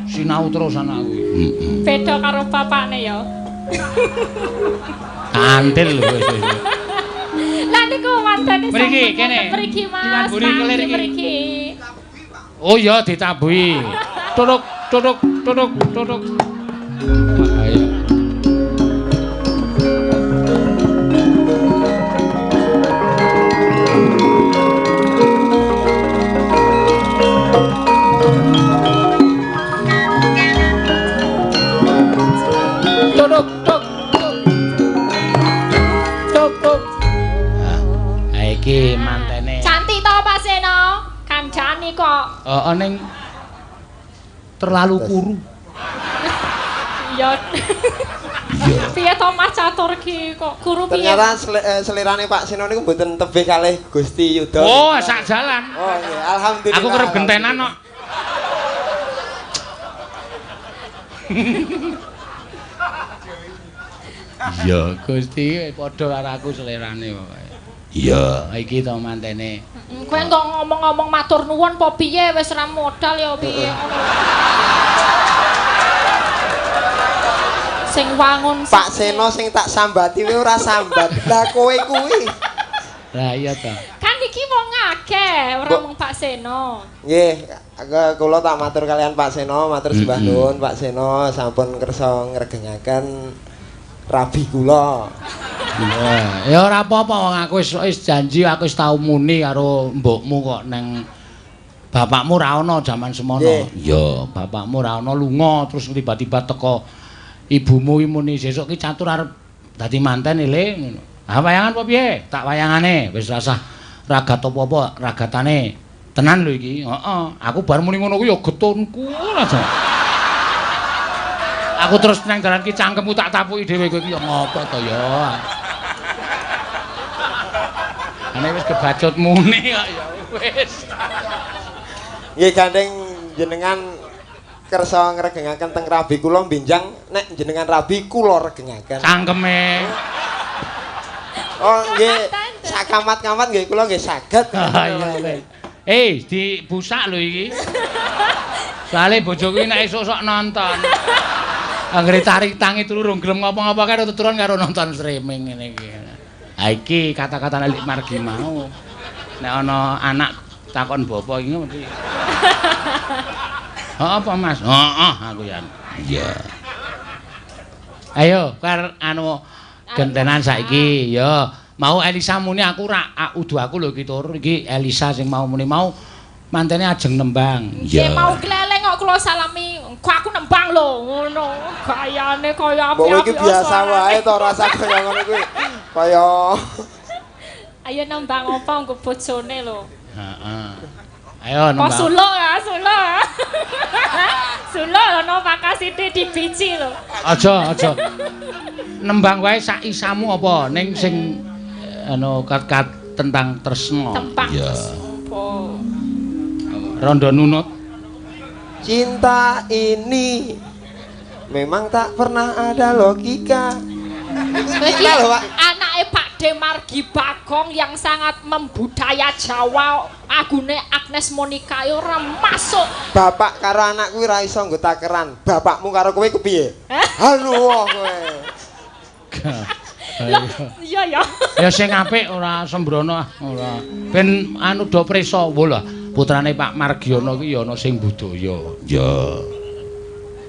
Sinau terus anakku. Heeh. Beda karo bapakne ya. Antil wis. Lah niku mantene mriki kene. Mriki Mas. Mriki. Oh iya ditabuhi. Turuk turuk turuk turuk. Ayo. Turuk tuk tuk. Tuk tuk. Ha iki mantene. Cantik to Pak Seno. Kandhani kok. Heeh ning terlalu kuru. Iya. Piye to Mas Catur ki kok guru piye? Ternyata selirane Pak Seno niku mboten tebih kalih Gusti Yuda. Oh, sak jalan. Oh nggih, alhamdulillah. Aku kerep gentenan kok. Iya, Gusti padha karo aku selirane pokoke. Iya, iki to mantene. Kowe kok ngomong-ngomong matur nuwun apa piye wis ra modal ya piye ngono. Sing wangun Pak Seno sing tak sambati kuwi ora sambat. Lah kowe kuwi. Lah iya to. kan iki wong akeh, ora mung Pak Seno. Nggih, kula tak matur kalian Pak Seno, matur sembah nuwun Pak Seno sampun kersa ngregengaken rabi kula. Ya ora apa-apa wong aku wis janji aku wis tau muni karo mbokmu kok neng bapakmu ra ono jaman semono. Iya, bapakmu ra ono lunga terus tiba-tiba teko ibumu iki muni sesuk ki Catur arep dadi manten Le ngono. Ah wayangan apa piye? Tak wayangane wis rasah ragat apa-apa ragatane. Tenan lho iki. Heeh, aku bar muni ngono kuwi ya getunku aja. Aku terus nang dalan ki cangkemmu tak tapuki dhewe kowe iki ya ngopo to ya. Ane wis kebacut muni kok ya wis. Nggih gandeng jenengan kersa ngregengaken teng rabi kula benjang nek jenengan rabi kula regengaken. Cangkeme. Oh nggih, sakamat-kamat nggih kula nggih saged. Iya. Dibusak lho iki. Soale bojoku nek esuk sok nonton. Anggere tarik tangi turu rung gelem ngapa-ngapa karo tuturan karo nonton streaming ngene iki. Ha iki kata-kata Lik Margi mau. Nek ana anak takon bapak iki mesti. Apa Mas? Heeh aku ya. Iya. Ayo kar anu gentenan saiki ya. Mau Elisa muni aku ra udu aku lho iki tur iki Elisa sing mau muni mau mantene ajeng nembang. Iya. Mau gleleng kok kula salami. Kok aku nembang lho ngono. Gayane kaya api-api. Mbok iki biasa wae to rasa kaya ngono kuwi. Kaya Ayo nembang apa nggo bojone lho. Heeh. Ayo nembang. Kok sulo ya, sulo. Sulo ono makasite di biji lho. Aja. Nembang wae sak isamu apa ning sing anu kat tentang tresno. Tempak. Iya. Apa? Rondo nunut. cinta ini memang tak pernah ada logika. Anake Pak De Margi Bagong yang sangat membudaya Jawa, agune Agnes Monica ora masuk. Bapak karo anak kuwi ra iso nggo takeran. Bapakmu karo kowe kepiye? Halo kowe. Iya ya. Ya sing apik ora sembrono ora. Ben anu do prisa lho. Putrane Pak Margiono iki ya ana sing budaya. Ya.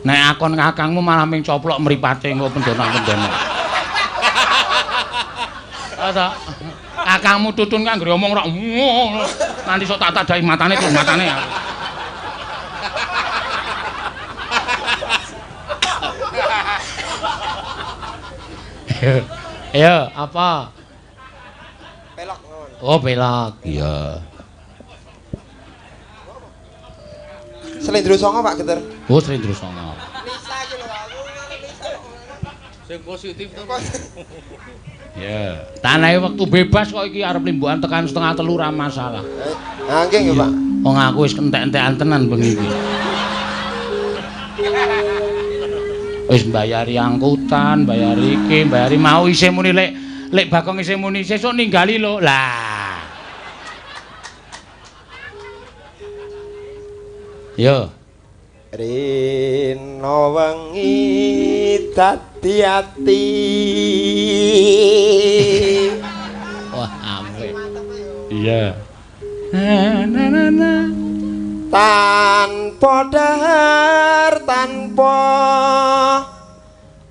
Nek akon kakangmu malah ming coplok mripate engko pendana-pendana. Asa kakangmu tutun kan nggre omong ora nanti sok tak tadai matane tuh matane. Ayo, apa? Pelok. Oh, pelok. Iya. Slendro songo Pak Geter. Oh, Slendro songo. Sing positif to. Ya, tanahe wektu bebas kok iki arep limbukan tekan 2:30 ra masalah. Ha nggih nggih Pak. Wong aku wis entek-entekan tenan bengi iki. Wis mbayari angkutan, mbayari iki, mbayari mau isih muni lek Bagong isih muni sesuk ninggali lho. Lah. Yo. Rino wengi dadi ati. Wah, ampe. Iya. Na na na. tanpa dahar tanpa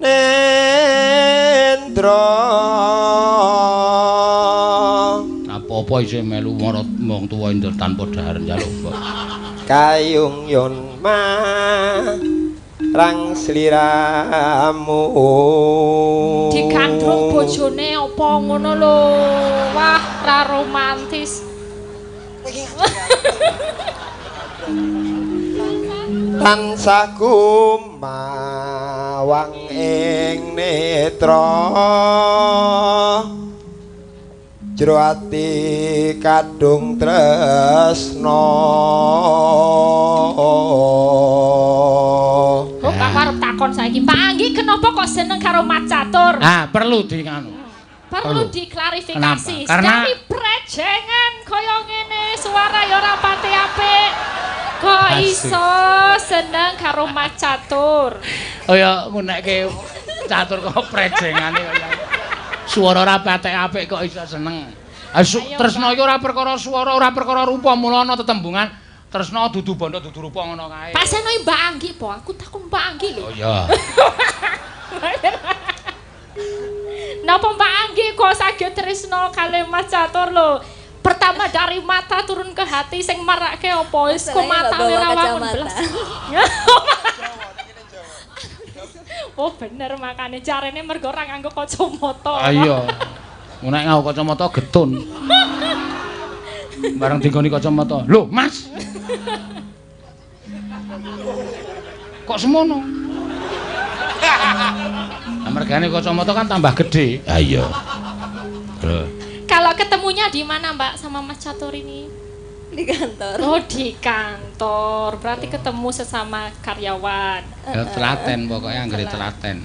nendra apa isih melu marang wong tuwa indur tanpa dahar njaluk kayung yon marang sliramu digandrung bojone apa ngono lho wah ra romantis tansah gumawang ing netra jero ati kadung tresna kok arep takon saiki Pak Anggi kenapa kok seneng karo Mat Catur perlu di nganu perlu diklarifikasi kenapa? Karena dari prejengan kaya ngene suara ya ora pati apik kok iso seneng karo Mat Catur kaya ngunekke catur kok prejengane kaya swara ora pati apik kok iso seneng tresna iki ora perkara swara ora perkara rupa mulana tetembungan tresna dudu bondo dudu rupa ngono kae paseno Mbak Anggi po aku takon Mbak Anggi lho oh iya napa Mbak Anggi kok saged tresna kalih Mas Catur lho pertama dari mata turun ke hati sing marake apa wis kok matane ra wangun blas oh bener makane jarene mergo ora nganggo kacamata iya nek nganggo kacamata getun bareng digoni kacamata lho Mas kok semono mergane kacamata kan tambah gede iya kalau ketemunya di mana Mbak sama Mas Catur ini di kantor. Oh di kantor, berarti ketemu sesama karyawan. Ya telaten pokoknya anggere telaten.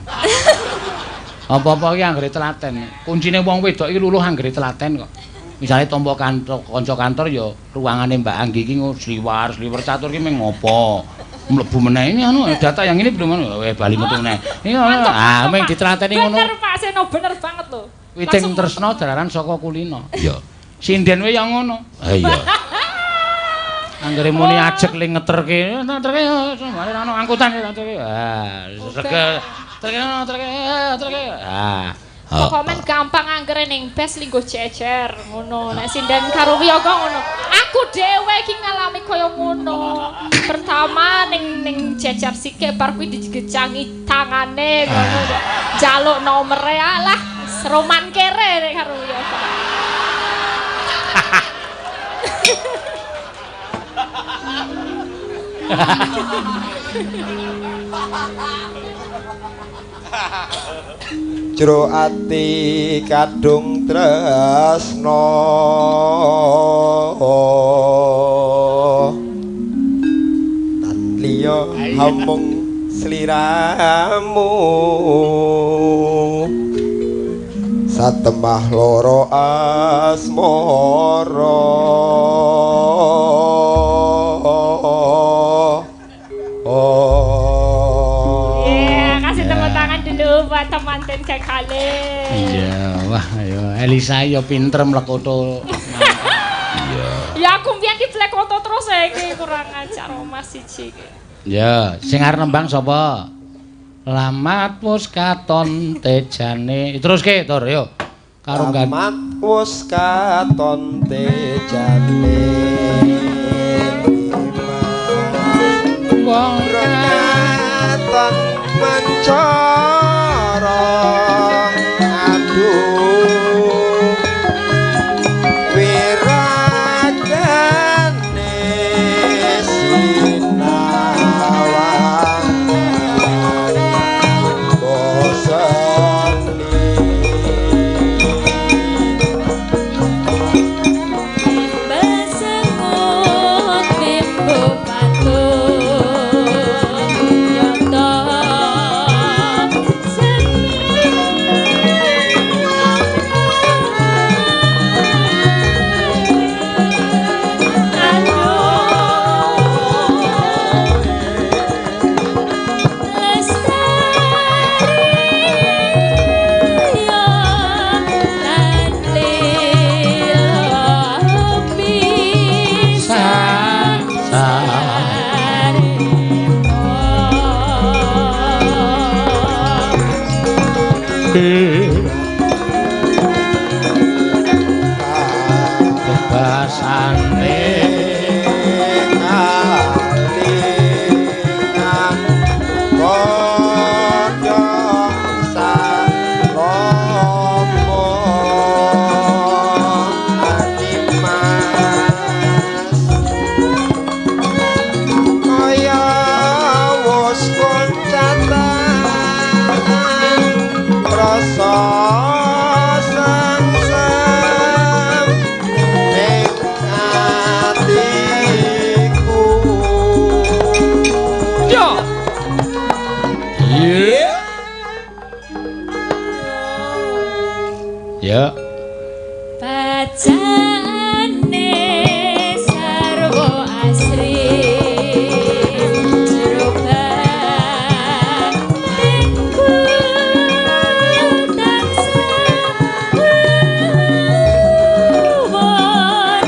Apa-apa iki anggere telaten. Kuncine wong wedok iki luluh anggere telaten kok. Misale tampa kanca kantor ya ruangane Mbak Anggi iki sliwar Catur iki meng ngopo. Mlebu meneh ini anu data yang ini belum anu bali metu meneh. Iki meng ditelateni ngono. Bener Pak Seno bener banget lho. Witing tresna dalaran saka kulina. Iya. Sinden wae ya ngono. Ha iya. Anggere muni ajeg ling ngeterke, ngeterke semare ana angkutan ngeterke. Ah, terke. Ah. Komen gampang anggere ning bes linggo jejer ngono. Nek sinden karo wiyaga ngono. Aku dhewe iki ngalami kaya ngono. Pertama ning jejer sikik bar kuwi digecangi tangane ngono. Jaluk nomere alah seroman kere nek karo wiyaga. jero ati kadung tresna tan liya hamung sliramu satemah loro asmara kasih tepuk tangan dulu buat temanten kekale. Iya, wah ayo Elisa yo pinter mlekoto. Iya. Ya aku mbiyen ki blekoto terus iki kurang ajar Mas siji iki. Ya, sing arep nembang sapa? Lamat wis katon tejane. Teruske, Tur, yo. Karo Lamat wis katon tejane. Wong katon mencara aduh wiragane sinawang bosani Basa Bebasane kalingan padha salomo animas kaya wis koncatan rasa sangsam ning atiku yo yeah ya Bajane sarwa asri jeroban minggu tansah luwon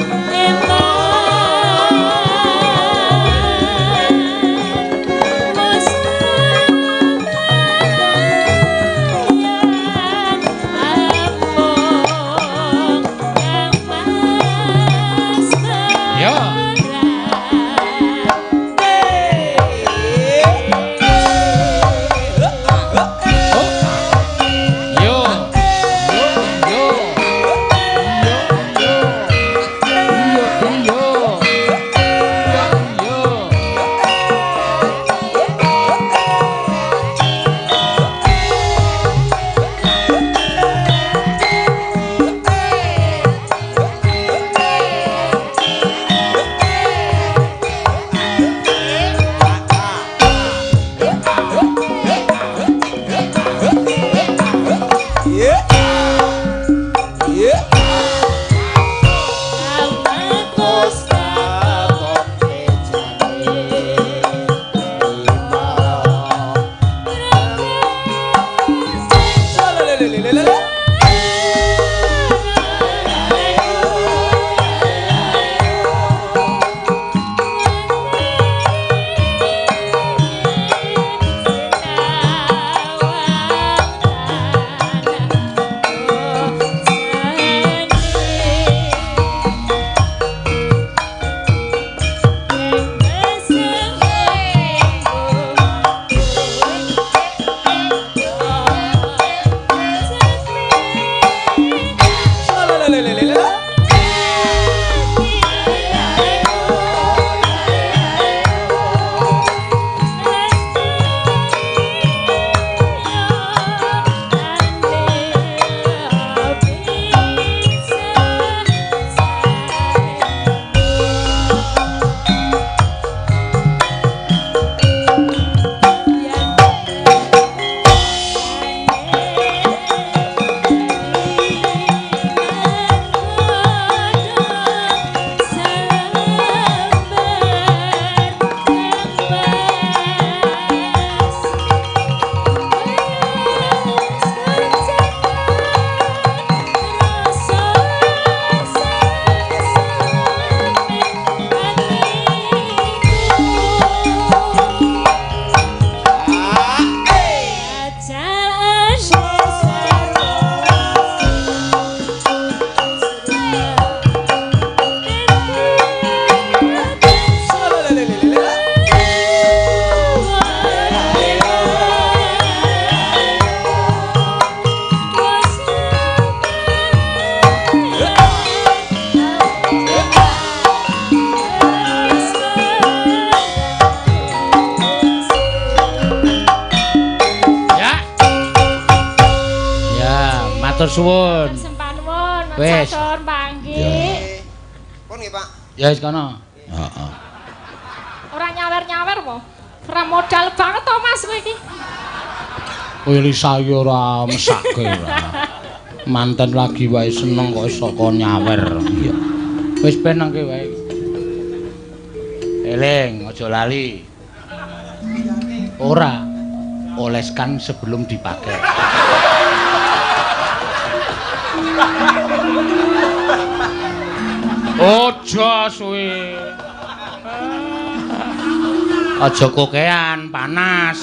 matur suwun. Sempanuwun, Wis. satur panggih. Pun nggih, Pak. Ya wis kono. Heeh. Ora nyawer-nyawer po. Ora modal banget to Mas kowe iki. Kowe saya ora mesake ora. Manten lagi wae seneng kok iso kok nyawer. Iya. Wis penengke wae. Eling, aja lali. Ora oleskan sebelum dipakai. Ojo suwe. Aja kokean, panas.